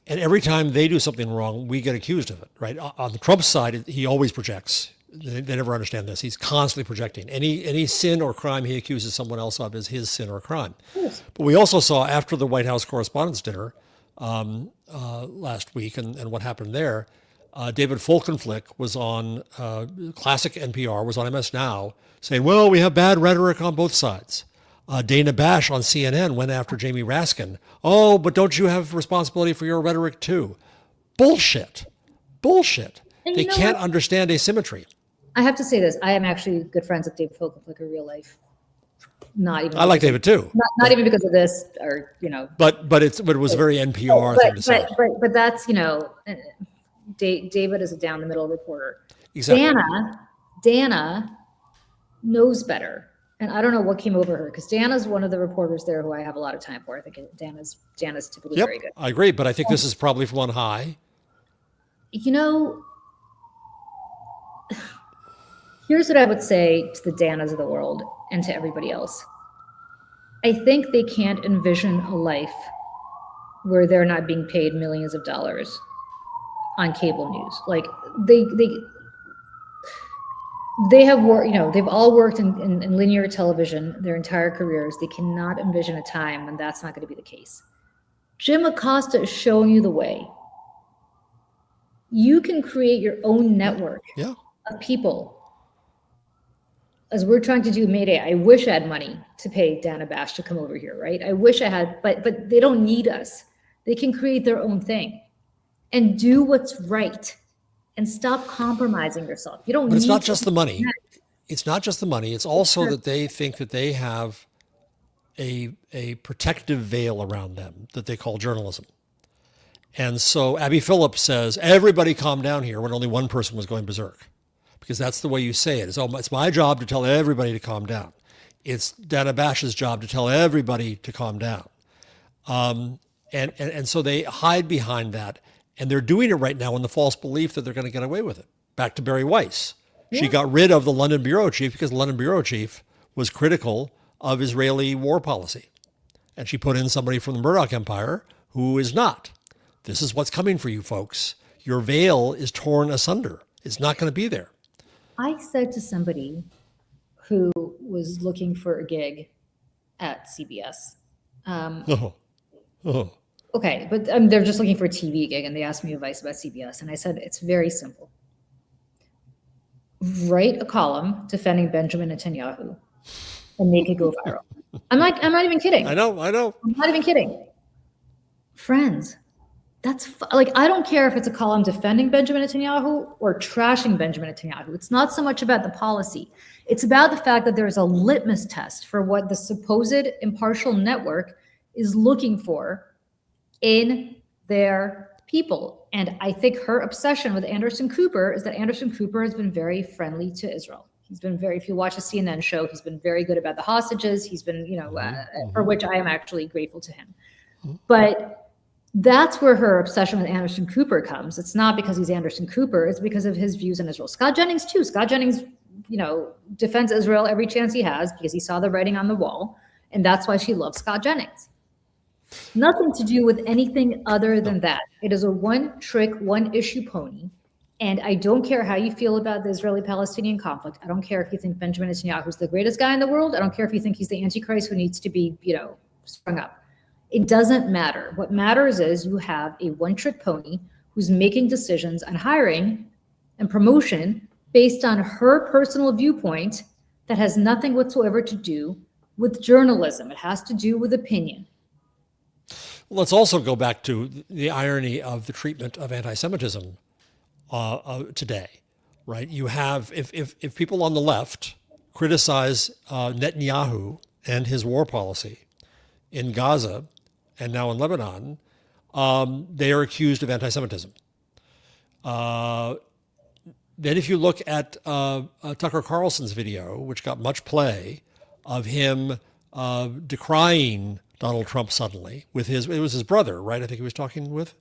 And every time they do something wrong, we get accused of it, right? On the Trump side, he always projects. They never understand this. He's constantly projecting. Any sin or crime he accuses someone else of is his sin or crime. But we also saw after the White House Correspondents' Dinner last week and what happened there, David Folkenflik was on classic NPR, was on MS Now, saying, well, we have bad rhetoric on both sides. Dana Bash on CNN went after Jamie Raskin. Oh, but don't you have responsibility for your rhetoric too? Bullshit. And they can't understand asymmetry. I have to say this. I am actually good friends with David Folkenflik in real life. Not even. I like David too. Not even because of this, or But it was a very NPR thing to say. But that's David is a down the middle reporter. Exactly. Dana knows better. And I don't know what came over her, because Dana's one of the reporters there who I have a lot of time for. I think Dana's typically very good. I agree, but I think this is probably from on high. Here's what I would say to the Danas of the world and to everybody else. I think they can't envision a life where they're not being paid millions of dollars on cable news. Like they have worked, they've all worked in linear television their entire careers. They cannot envision a time when that's not going to be the case. Jim Acosta is showing you the way. You can create your own network of people. As we're trying to do Mayday, I wish I had money to pay Dana Bash to come over here, right? I wish I had, but they don't need us. They can create their own thing and do what's right. And stop compromising yourself. You don't. But it's not just the money. It's not just the money. It's also that they think that they have a protective veil around them that they call journalism. And so Abby Phillips says, everybody calm down here, when only one person was going berserk. Because that's the way you say it. It's my job to tell everybody to calm down. It's Dana Bash's job to tell everybody to calm down. And so they hide behind that. And they're doing it right now in the false belief that they're going to get away with it. Back to Barry Weiss. She got rid of the London bureau chief because the London bureau chief was critical of Israeli war policy. And she put in somebody from the Murdoch empire who is not. This is what's coming for you, folks. Your veil is torn asunder. It's not going to be there. I said to somebody who was looking for a gig at CBS. Okay, but they're just looking for a TV gig, and they asked me advice about CBS, and I said, it's very simple. Write a column defending Benjamin Netanyahu and make it go viral. I'm not even kidding. I know. I'm not even kidding. Friends, I don't care if it's a column defending Benjamin Netanyahu or trashing Benjamin Netanyahu. It's not so much about the policy. It's about the fact that there's a litmus test for what the supposed impartial network is looking for in their people. And I think her obsession with Anderson Cooper is that Anderson Cooper has been very friendly to Israel. He's been if you watch a CNN show, he's been very good about the hostages. He's been, for which I am actually grateful to him. But that's where her obsession with Anderson Cooper comes. It's not because he's Anderson Cooper. It's because of his views on Israel. Scott Jennings too. Scott Jennings, defends Israel every chance he has because he saw the writing on the wall. And that's why she loves Scott Jennings. Nothing to do with anything other than that. It is a one-trick, one-issue pony. And I don't care how you feel about the Israeli-Palestinian conflict. I don't care if you think Benjamin Netanyahu is the greatest guy in the world. I don't care if you think he's the Antichrist who needs to be, strung up. It doesn't matter. What matters is you have a one-trick pony who's making decisions on hiring and promotion based on her personal viewpoint that has nothing whatsoever to do with journalism. It has to do with opinion. Let's also go back to the irony of the treatment of anti-Semitism today, right? You have, if people on the left criticize Netanyahu and his war policy in Gaza and now in Lebanon, they are accused of anti-Semitism. Then if you look at Tucker Carlson's video, which got much play, of him decrying Donald Trump suddenly with it was his brother, right? I think he was talking with.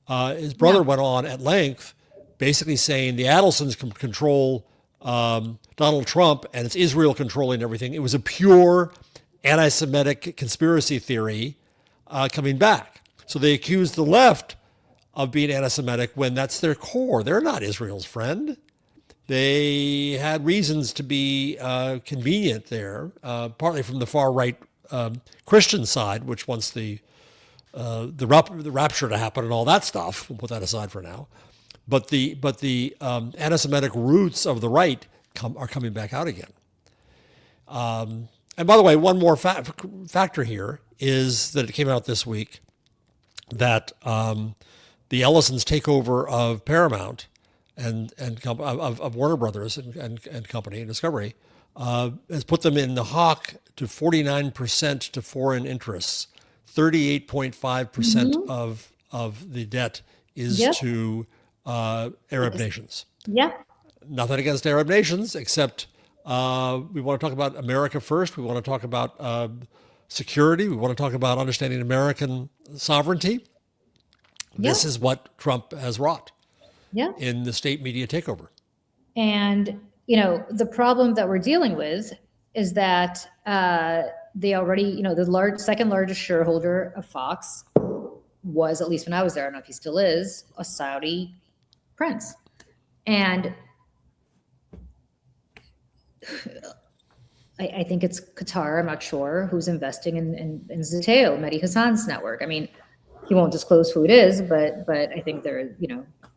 His brother went on at length, basically saying the Adelsons can control Donald Trump and it's Israel controlling everything. It was a pure anti-Semitic conspiracy theory coming back. So they accused the left of being anti-Semitic when that's their core. They're not Israel's friend. They had reasons to be convenient there, partly from the far right Christian side, which wants the rapture to happen and all that stuff. We'll put that aside for now. But the anti-Semitic roots of the right are coming back out again. And by the way, one more factor here is that it came out this week that the Ellisons' takeover of Paramount and of Warner Brothers and company and Discovery has put them in the hawk to 49% to foreign interests. 38.5% of the debt is to Arab nations. Yeah. Nothing against Arab nations, except we want to talk about America first. We want to talk about security. We want to talk about understanding American sovereignty. This is what Trump has wrought in the state media takeover. And, the problem that we're dealing with is that they already, the second largest shareholder of Fox was, at least when I was there, I don't know if he still is, a Saudi prince. And I think it's Qatar, I'm not sure, who's investing in Zatteo, Mehdi Hassan's network. I mean, he won't disclose who it is, but I think there,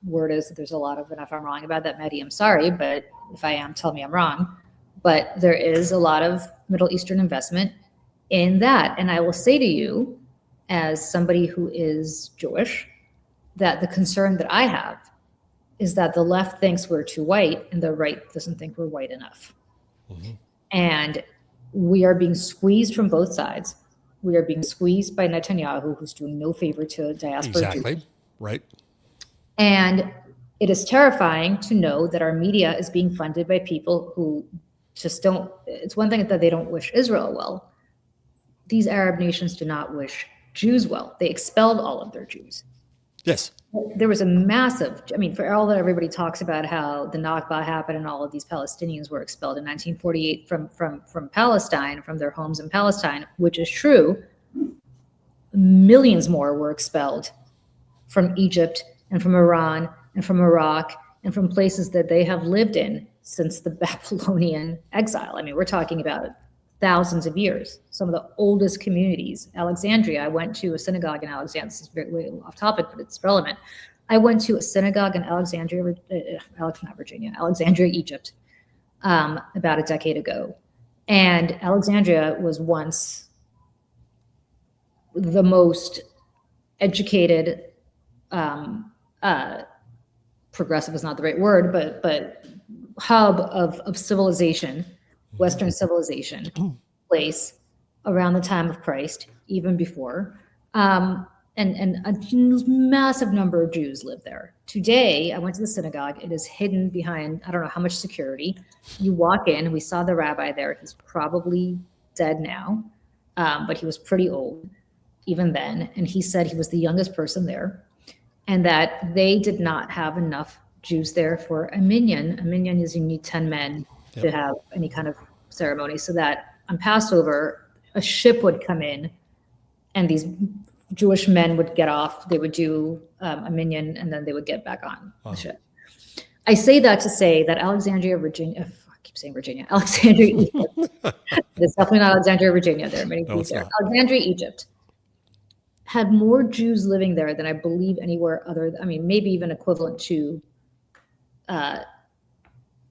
word is that there's a lot of, and if I'm wrong about that, Mehdi, I'm sorry, but if I am, tell me I'm wrong. But there is a lot of Middle Eastern investment in that. And I will say to you, as somebody who is Jewish, that the concern that I have is that the left thinks we're too white and the right doesn't think we're white enough. Mm-hmm. And we are being squeezed from both sides. We are being squeezed by Netanyahu, who's doing no favor to diaspora. Exactly, Jews. Right. And it is terrifying to know that our media is being funded by people who just don't, it's one thing that they don't wish Israel well. These Arab nations do not wish Jews well. They expelled all of their Jews. Yes. There was a massive, for all that everybody talks about how the Nakba happened and all of these Palestinians were expelled in 1948 from Palestine, from their homes in Palestine, which is true. Millions more were expelled from Egypt and from Iran and from Iraq and from places that they have lived in since the Babylonian exile. We're talking about thousands of years. Some of the oldest communities. Alexandria, I went to a synagogue in Alexandria. This is very off topic, but it's relevant. I went to a synagogue in Alexandria, Egypt, about a decade ago. And Alexandria was once the most educated, progressive is not the right word, but hub of civilization, Western civilization place around the time of Christ, even before. And a massive number of Jews live there. Today, I went to the synagogue. It is hidden behind, I don't know how much security. You walk in, we saw the rabbi there. He's probably dead now, but he was pretty old even then. And he said he was the youngest person there and that they did not have enough Jews there for a minyan. A minyan is you need 10 men to have any kind of ceremony, so that on Passover, a ship would come in and these Jewish men would get off, they would do a minyan, and then they would get back on the ship. I say that to say that Alexandria, Virginia, I keep saying Virginia, Alexandria, Egypt. It's definitely not Alexandria, Virginia. There are many Jews there. Alexandria, Egypt had more Jews living there than I believe anywhere other, maybe even equivalent to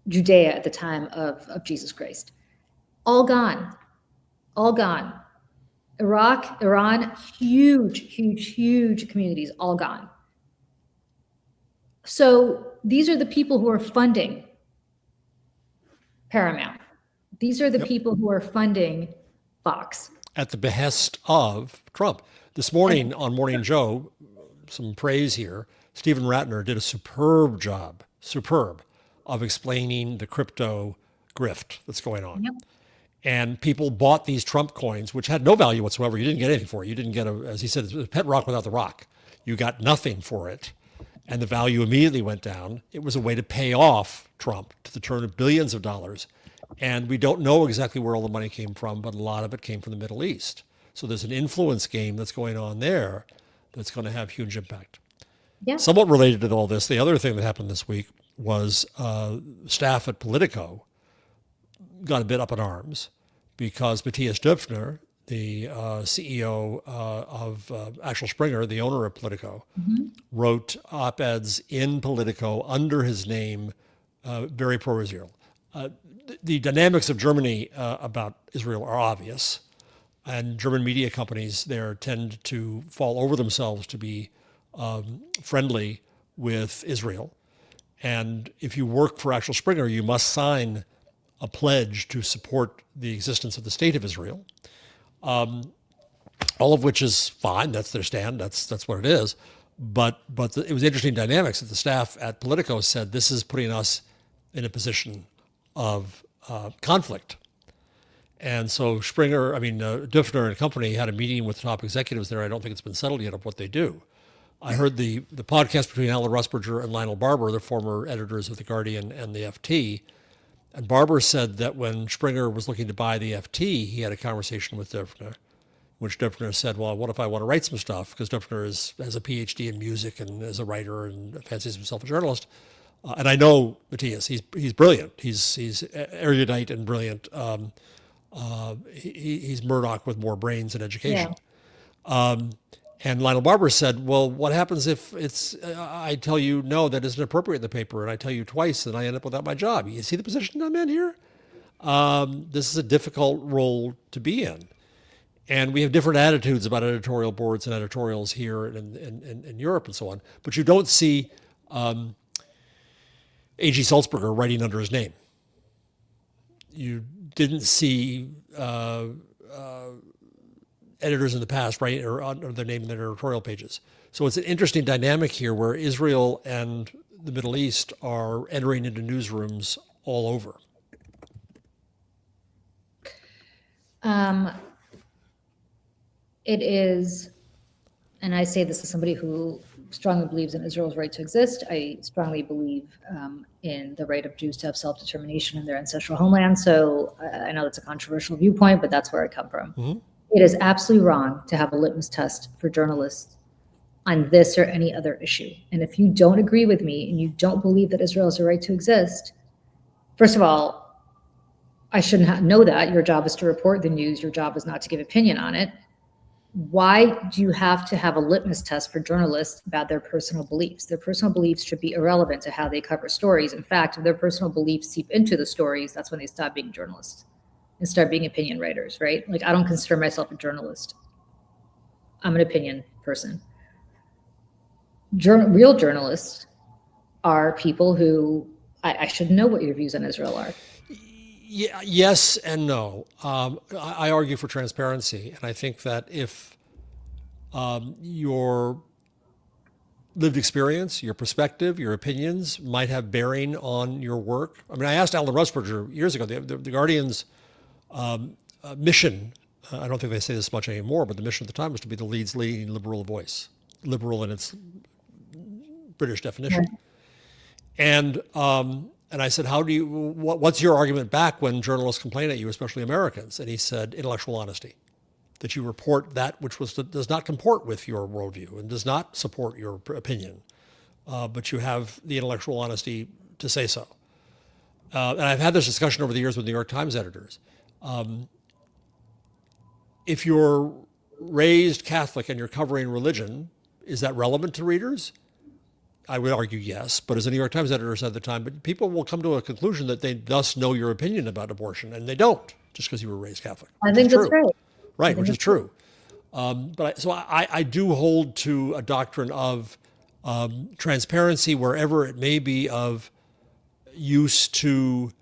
Judea at the time of Jesus Christ. All gone. Iraq, Iran, huge communities, all gone. So these are the people who are funding Paramount. These are the people who are funding Fox. At the behest of Trump. This morning on Morning Joe, some praise here, Stephen Ratner did a superb job, of explaining the crypto grift that's going on. Yep. And people bought these Trump coins, which had no value whatsoever. You didn't get anything for it. You didn't get as he said, it's a pet rock without the rock. You got nothing for it. and the value immediately went down. It was a way to pay off Trump to the tune of billions of dollars. And we don't know exactly where all the money came from, but a lot of it came from the Middle East. So there's an influence game that's going on there that's going to have huge impact. Yeah. Somewhat related to all this, the other thing that happened this week was staff at Politico got a bit up in arms because Matthias Döpfner, the CEO of Axel Springer, the owner of Politico, wrote op-eds in Politico under his name, very pro-Israel. The dynamics of Germany about Israel are obvious, and German media companies there tend to fall over themselves to be friendly with Israel. And if you work for Axel Springer, you must sign a pledge to support the existence of the state of Israel. All of which is fine. That's their stand. That's what it is. But it was interesting dynamics that the staff at Politico said this is putting us in a position of conflict. And so Döpfner and company had a meeting with top executives there. I don't think it's been settled yet of what they do. I heard the podcast between Alan Rusberger and Lionel Barber, the former editors of The Guardian and the FT. And Barber said that when Springer was looking to buy the FT, he had a conversation with Döpfner, which Döpfner said, well, what if I want to write some stuff? Because Döpfner has a PhD in music and is a writer and fancies himself a journalist. And I know Matthias, he's brilliant. He's erudite and brilliant. He's Murdoch with more brains and education. Yeah. And Lionel Barber said, well, what happens if I tell you, no, that isn't appropriate in the paper, and I tell you twice, and I end up without my job? You see the position I'm in here? This is a difficult role to be in. And we have different attitudes about editorial boards and editorials here and in Europe and so on. But you don't see A.G. Sulzberger writing under his name. You didn't see editors in the past writing or under their name in their editorial pages. So it's an interesting dynamic here where Israel and the Middle East are entering into newsrooms all over. It is, and I say this as somebody who strongly believes in Israel's right to exist. I strongly believe in the right of Jews to have self-determination in their ancestral homeland. So I know that's a controversial viewpoint, but that's where I come from. Mm-hmm. It is absolutely wrong to have a litmus test for journalists on this or any other issue. And if you don't agree with me and you don't believe that Israel has a right to exist, first of all, I shouldn't know that. Your job is to report the news. Your job is not to give opinion on it. Why do you have to have a litmus test for journalists about their personal beliefs? Their personal beliefs should be irrelevant to how they cover stories. In fact, if their personal beliefs seep into the stories, that's when they stop being journalists and start being opinion writers, right? Like, I don't consider myself a journalist. I'm an opinion person. Real journalists are people who, I should know what your views on Israel are. Yeah, yes and no. I argue for transparency, and I think that if your lived experience, your perspective, your opinions might have bearing on your work. I mean, I asked Alan Rusberger years ago, the Guardian's mission, I don't think they say this much anymore, but the mission at the time was to be the leading liberal voice, liberal in its British definition. Yeah. And I said, what's your argument back when journalists complain at you, especially Americans? And he said, intellectual honesty, that you report that which does not comport with your worldview and does not support your opinion, but you have the intellectual honesty to say so. And I've had this discussion over the years with New York Times editors. If you're raised Catholic and you're covering religion, is that relevant to readers? I would argue yes, but as a New York Times editor said at the time, but people will come to a conclusion that they thus know your opinion about abortion, and they don't, just because you were raised Catholic. I think that's right. Right, which is true. So I do hold to a doctrine of transparency wherever it may be of use to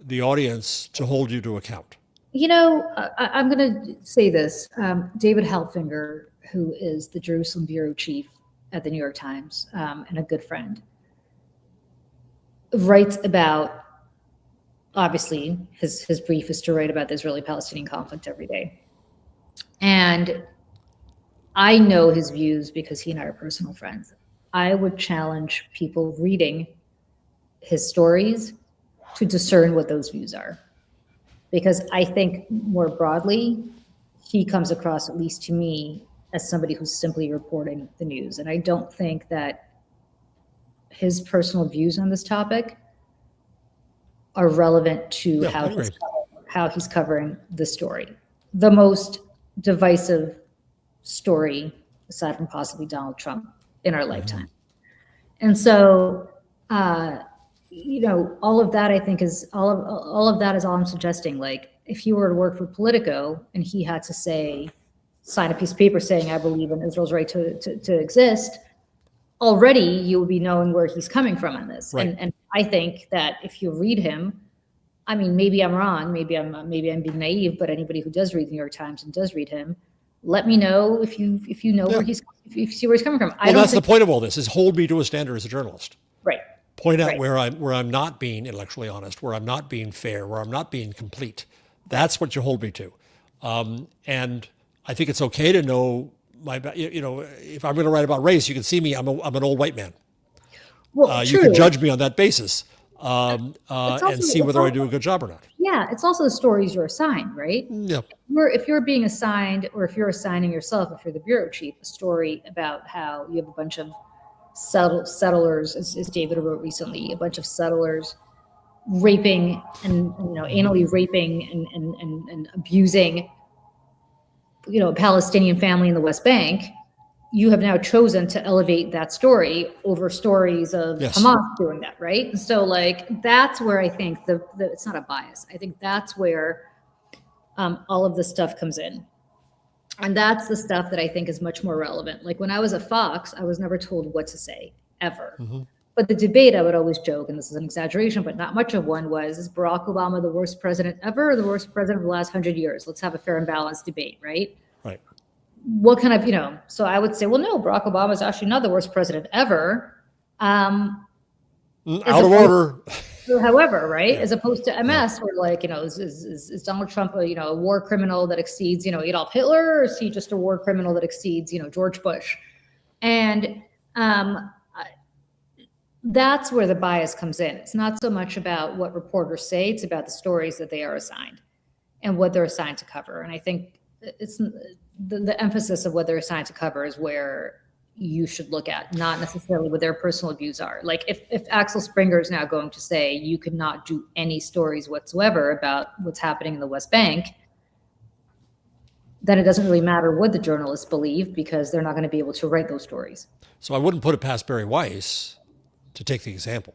the audience to hold you to account. You know, I'm going to say this. David Helfinger, who is the Jerusalem bureau chief at the New York Times, and a good friend, writes about, obviously, his brief is to write about the Israeli-Palestinian conflict every day. And I know his views because he and I are personal friends. I would challenge people reading his stories to discern what those views are. Because I think more broadly, he comes across, at least to me, as somebody who's simply reporting the news. And I don't think that his personal views on this topic are relevant to how he's covering the story. The most divisive story, aside from possibly Donald Trump, in our lifetime. And so, all of that, I think, is all of that is all I'm suggesting. Like, if he were to work for Politico and he had to sign a piece of paper saying, I believe in Israel's right to exist, already you will be knowing where he's coming from on this. Right. And I think that if you read him, I mean, maybe I'm wrong, maybe I'm being naive, but anybody who does read the New York Times and does read him, let me know if you know if you see where he's coming from. Well, that's the point of all this, is hold me to a standard as a journalist. Right. Point out where I'm not being intellectually honest, where I'm not being fair, where I'm not being complete. That's what you hold me to. And I think it's okay to know if I'm going to write about race, you can see me, I'm an old white man. Well, you can judge me on that basis and see whether I do a good job or not. Yeah, it's also the stories you're assigned, right? Yeah. If you're being assigned, or if you're assigning yourself, if you're the bureau chief, a story about how you have a bunch of settlers, as David wrote recently, a bunch of settlers raping and anally raping and abusing a Palestinian family in the West Bank, you have now chosen to elevate that story over stories of Hamas doing that, right? And so, that's where I think it's not a bias. I think that's where all of this stuff comes in. And that's the stuff that I think is much more relevant. Like, when I was at Fox, I was never told what to say, ever. Mm-hmm. But the debate, I would always joke, and this is an exaggeration, but not much of one, was, is Barack Obama the worst president ever, or the worst president of the last 100 years? Let's have a fair and balanced debate, right? Right. What kind of, so I would say, well, no, Barack Obama is actually not the worst president ever. Out of order. However, right, as opposed to MS, where is Donald Trump a war criminal that exceeds Adolf Hitler, or is he just a war criminal that exceeds George Bush? And that's where the bias comes in. It's not so much about what reporters say; it's about the stories that they are assigned and what they're assigned to cover. And I think it's the emphasis of what they're assigned to cover is where you should look at, not necessarily what their personal views are. Like, if Axel Springer is now going to say you could not do any stories whatsoever about what's happening in the West Bank, then it doesn't really matter what the journalists believe, because they're not going to be able to write those stories. So I wouldn't put it past Barry Weiss to take the example,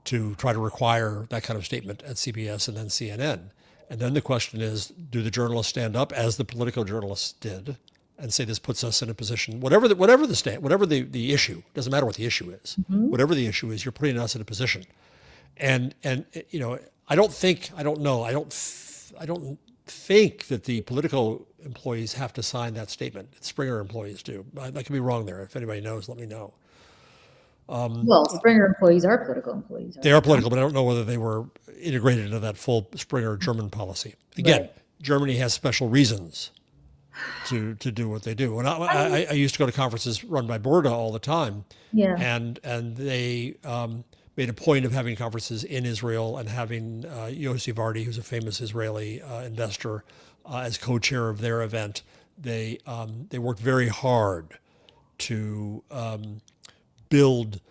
to try to require that kind of statement at CBS and then CNN. And then the question is, do the journalists stand up, as the Politico journalists did, and say this puts us in a position, whatever the issue, doesn't matter what the issue is, whatever the issue is, you're putting us in a position. And I don't think that the Politico employees have to sign that statement. Springer employees do. I could be wrong there. If anybody knows, let me know. Well, Springer employees are Politico employees. They are political, but I don't know whether they were integrated into that full Springer German policy. Again, Germany has special reasons to do what they do. And I used to go to conferences run by Borda all the time. Yeah. And they made a point of having conferences in Israel and having Yossi Vardi, who's a famous Israeli investor, as co-chair of their event. They worked very hard to build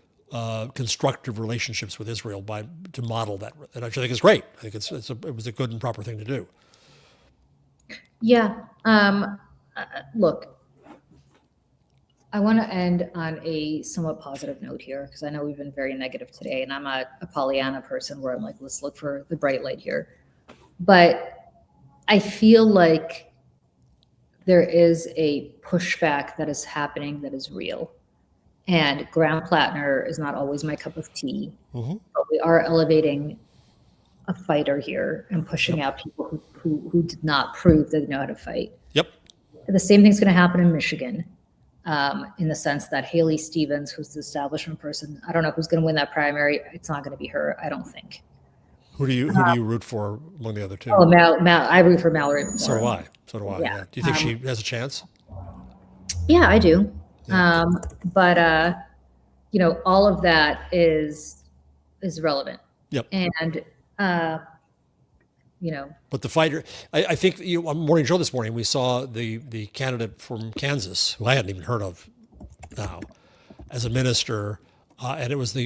constructive relationships with Israel to model that, and I think it's great. I think it was a good and proper thing to do. Yeah. Look, I want to end on a somewhat positive note here, because I know we've been very negative today, and I'm a Pollyanna person where I'm like, let's look for the bright light here. But I feel like there is a pushback that is happening that is real. And Graham Plattner is not always my cup of tea, but we are elevating a fighter here and pushing out people who did not prove that they know how to fight. Yep. The same thing's going to happen in Michigan, in the sense that Haley Stevens, who's the establishment person, I don't know who's going to win that primary. It's not going to be her, I don't think. Who do you root for among the other two? Oh, I root for Mallory. So do I. Yeah. Do you think she has a chance? Yeah, I do. All of that is relevant. Yep. And, But the fighter, I think on Morning Joe this morning, we saw the candidate from Kansas, who I hadn't even heard of now, as a minister. And it was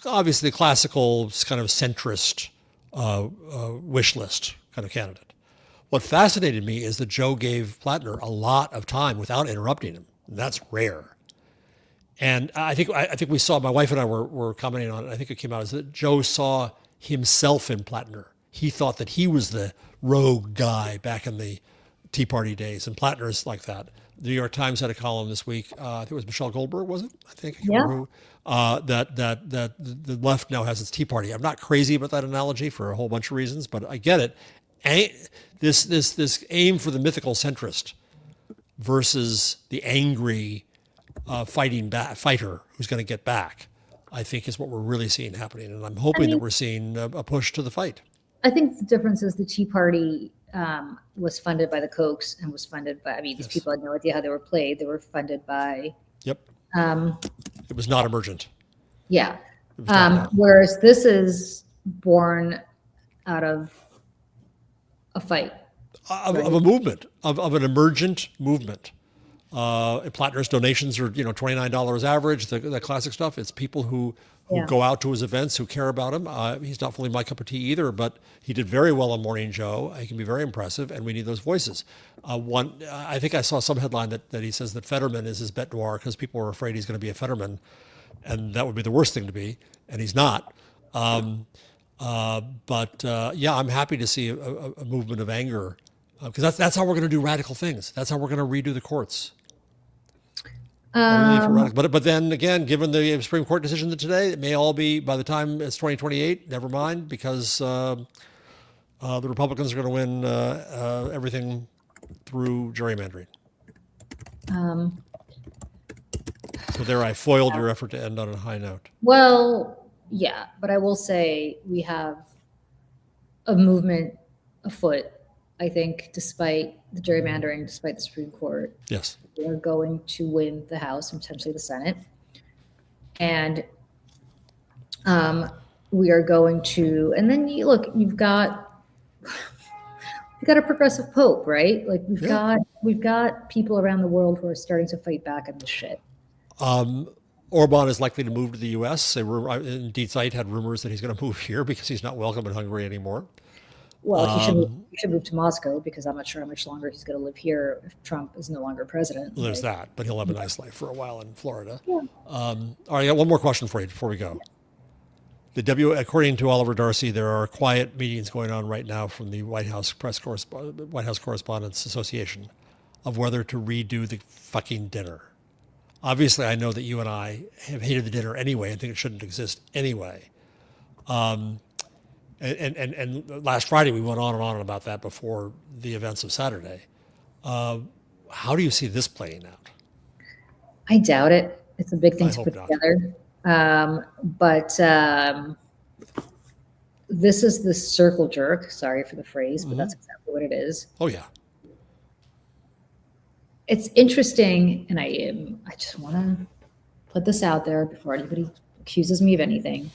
obviously the classical kind of centrist wish list kind of candidate. What fascinated me is that Joe gave Plattner a lot of time without interrupting him. That's rare. And I think we saw, my wife and I were commenting on it, I think it came out as that Joe saw himself in Plattner. He thought that he was the rogue guy back in the Tea Party days, and Plattner's like that. The New York Times had a column this week. I think it was Michelle Goldberg, was it? I think. Yeah. That the left now has its Tea Party. I'm not crazy about that analogy for a whole bunch of reasons, but I get it. This aim for the mythical centrist versus the angry fighter who's going to get back, I think is what we're really seeing happening, and I'm hoping that we're seeing a push to the fight. I think the difference is the Tea Party was funded by the Kochs and was funded by, these people had no idea how they were played. They were funded by. Yep. It was not emergent. Yeah. Whereas this is born out of a fight. Of a movement, of an emergent movement. Plattner's donations are, $29 average, the classic stuff. It's people who go out to his events, who care about him. He's not fully my cup of tea either, but he did very well on Morning Joe. He can be very impressive, and we need those voices. I think I saw some headline that he says that Fetterman is his bête noire because people are afraid he's going to be a Fetterman, and that would be the worst thing to be, and he's not. I'm happy to see a movement of anger, because that's how we're going to do radical things. That's how we're going to redo the courts. But then again, given the Supreme Court decision today, it may all be, by the time it's 2028, never mind, because the Republicans are going to win everything through gerrymandering. So there, I foiled your effort to end on a high note. Well, yeah, but I will say we have a movement afoot, I think, despite the gerrymandering, despite the Supreme Court. Yes. We are going to win the House and potentially the Senate. And we are going to, and then you've got a progressive pope, right? Like we've got people around the world who are starting to fight back on this shit. Orban is likely to move to the U.S. Indeed, Zeit had rumors that he's going to move here because he's not welcome in Hungary anymore. Well, he should move to Moscow, because I'm not sure how much longer he's going to live here if Trump is no longer president. Well, there's that, but he'll have a nice life for a while in Florida. Yeah. All right, I got one more question for you before we go. According to Oliver Darcy, there are quiet meetings going on right now from the White House Correspondents Association of whether to redo the fucking dinner. Obviously, I know that you and I have hated the dinner anyway and think it shouldn't exist anyway. And last Friday we went on and on about that before the events of Saturday. How do you see this playing out? I doubt it. It's a big thing to put together. This is the circle jerk. Sorry for the phrase, but that's exactly what it is. Oh yeah. It's interesting, and I just want to put this out there before anybody accuses me of anything.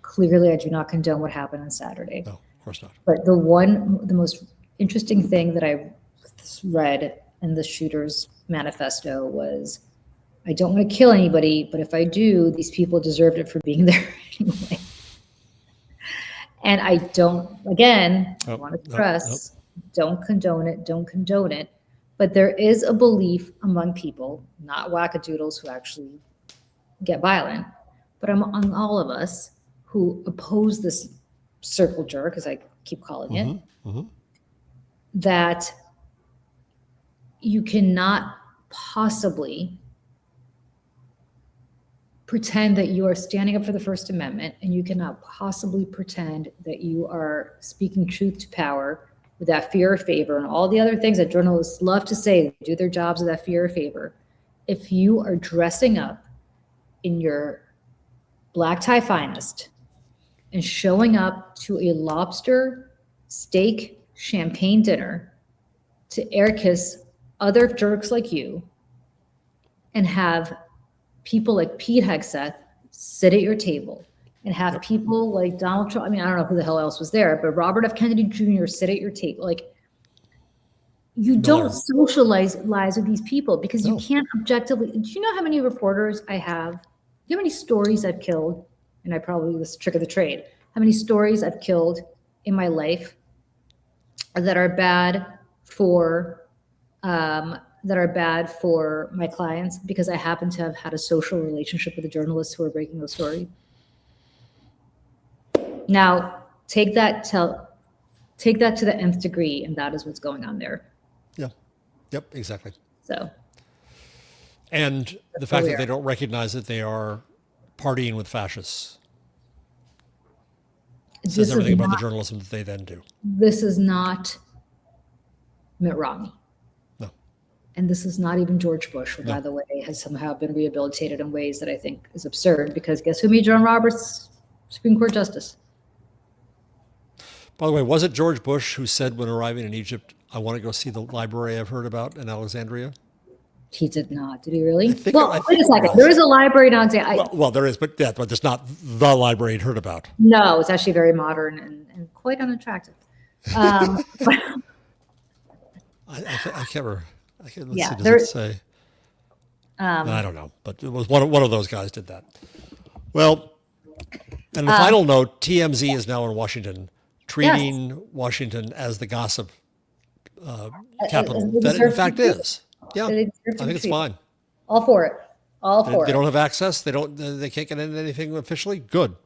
Clearly, I do not condone what happened on Saturday. No, of course not. But the most interesting thing that I read in the shooter's manifesto was, I don't want to kill anybody, but if I do, these people deserved it for being there anyway. And I don't, again, I want to stress, don't condone it. But there is a belief among people, not wackadoodles who actually get violent, but among all of us who oppose this circle jerk, as I keep calling it, that you cannot possibly pretend that you are standing up for the First Amendment, and you cannot possibly pretend that you are speaking truth to power with that fear or favor and all the other things that journalists love to say, do their jobs with that fear or favor. If you are dressing up in your black tie finest and showing up to a lobster, steak, champagne dinner to air kiss other jerks like you, and have people like Pete Hegseth sit at your table and have people like Donald Trump. I mean, I don't know who the hell else was there, but Robert F. Kennedy Jr. sit at your table. Like, you don't socialize with these people because you can't objectively. Do you know how many reporters I have? Do you know how many stories I've killed? And I probably, this is the trick of the trade. How many stories I've killed in my life that are bad for my clients because I happen to have had a social relationship with the journalists who are breaking those stories. Now, take that to the nth degree, and that is what's going on there. Yeah. Yep. Exactly. So. And the fact that they don't recognize that they are partying with fascists says everything about the journalism that they then do. This is not Mitt Romney. No. And this is not even George Bush, who, by the way, has somehow been rehabilitated in ways that I think is absurd, because guess who made John Roberts Supreme Court Justice? By the way, was it George Bush who said when arriving in Egypt, "I want to go see the library I've heard about in Alexandria"? He did not. Did he really? Wait a second. There is a library in Alexandria. Well, there is, but it's not the library he'd heard about. No, it's actually very modern and quite unattractive. I can't remember. Let's see, does it say? I don't know, but it was one of those guys did that. Well, and the final note: TMZ is now in Washington, treating Washington as the gossip capital that it in fact is. Yeah, I think it's fine. All for it. All for it. They don't have access. They can't get into anything officially. Good.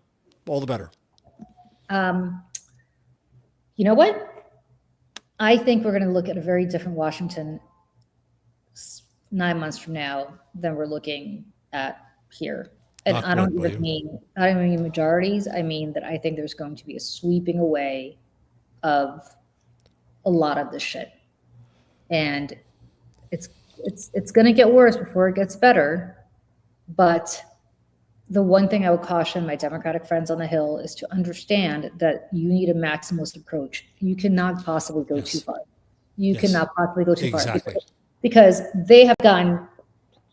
All the better. You know what? I think we're going to look at a very different Washington 9 months from now than we're looking at here. And I don't even mean majorities. I mean that I think there's going to be a sweeping away of a lot of this shit. And it's going to get worse before it gets better. But the one thing I would caution my Democratic friends on the Hill is to understand that you need a maximalist approach. You cannot possibly go too far. You cannot possibly go too far. Because they have gone,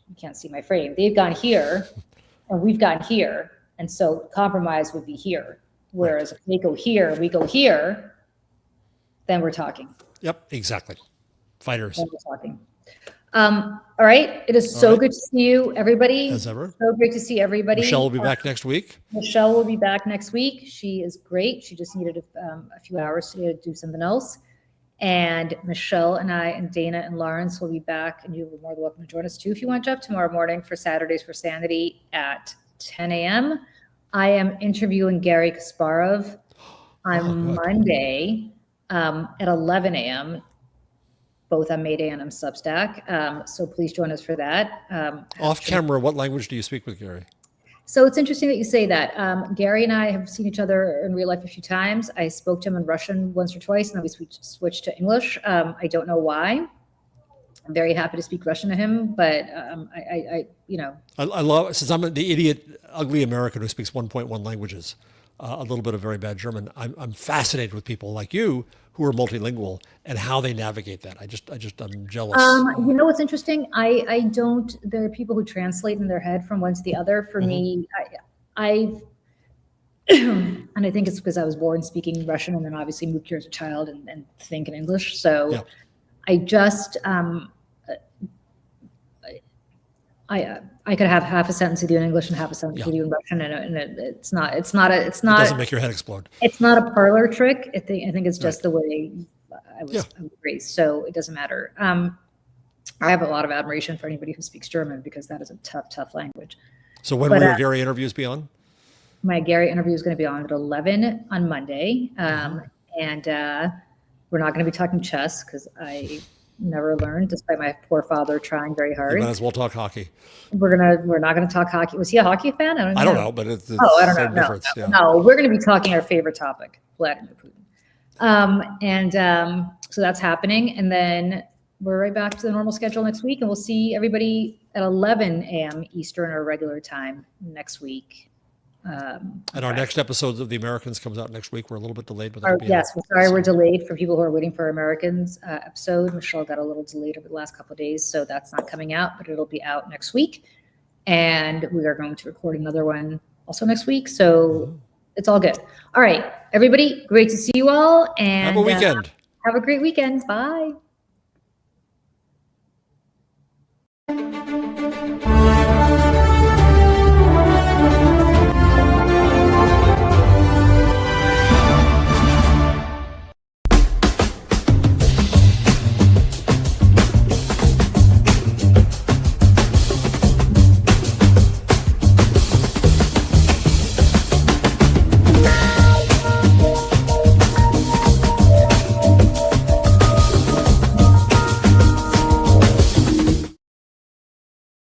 you can't see my frame, they've gone here and we've gone here. And so compromise would be here. Whereas if they go here, we go here, then we're talking. Yep, exactly. Fighters. Then we're talking. All right. It is so good to see you, everybody. As ever. So great to see everybody. Michelle will be back next week. Michelle will be back next week. She is great. She just needed a few hours to do something else. And Michelle and I and Dana and Lawrence will be back. And you're more than welcome to join us too if you want, Jeff, tomorrow morning for Saturdays for Sanity at 10 a.m. I am interviewing Gary Kasparov on Monday at 11 a.m., both on Mayday and on Substack. So please join us for that. Off camera, what language do you speak with Gary? So it's interesting that you say that. Gary and I have seen each other in real life a few times. I spoke to him in Russian once or twice, and then we switched to English. I don't know why. I'm very happy to speak Russian to him, but I love, since I'm the idiot, ugly American who speaks 1.1 languages, a little bit of very bad German. I'm fascinated with people like you who are multilingual and how they navigate that. I'm jealous. You know what's interesting? I don't. There are people who translate in their head from one to the other. For me, and I think it's because I was born speaking Russian and then obviously moved here as a child and think in English. So I just I could have half a sentence with you in English and half a sentence with you in Russian, and it's not. It doesn't make your head explode. It's not a parlor trick. I think it's just the way I was raised. So it doesn't matter. I have a lot of admiration for anybody who speaks German because that is a tough language. So when will your Gary interviews be on? My Gary interview is going to be on at 11 on Monday, and we're not going to be talking chess because I never learned, despite my poor father trying very hard. You might as well talk hockey. We're not going to talk hockey. Was he a hockey fan? I don't know, but it's I don't same know. difference. No, we're going to be talking our favorite topic, Vladimir Putin. So that's happening, and then we're right back to the normal schedule next week, and we'll see everybody at 11 a.m. Eastern, our regular time next week. And our next episode of The Americans comes out next week. We're a little bit delayed with it. Yes, we're sorry we're delayed for people who are waiting for Americans episode. Michelle got a little delayed over the last couple of days, so that's not coming out, but it'll be out next week. And we are going to record another one also next week. So it's all good. All right, everybody, great to see you all. And have a weekend. Have a great weekend. Bye.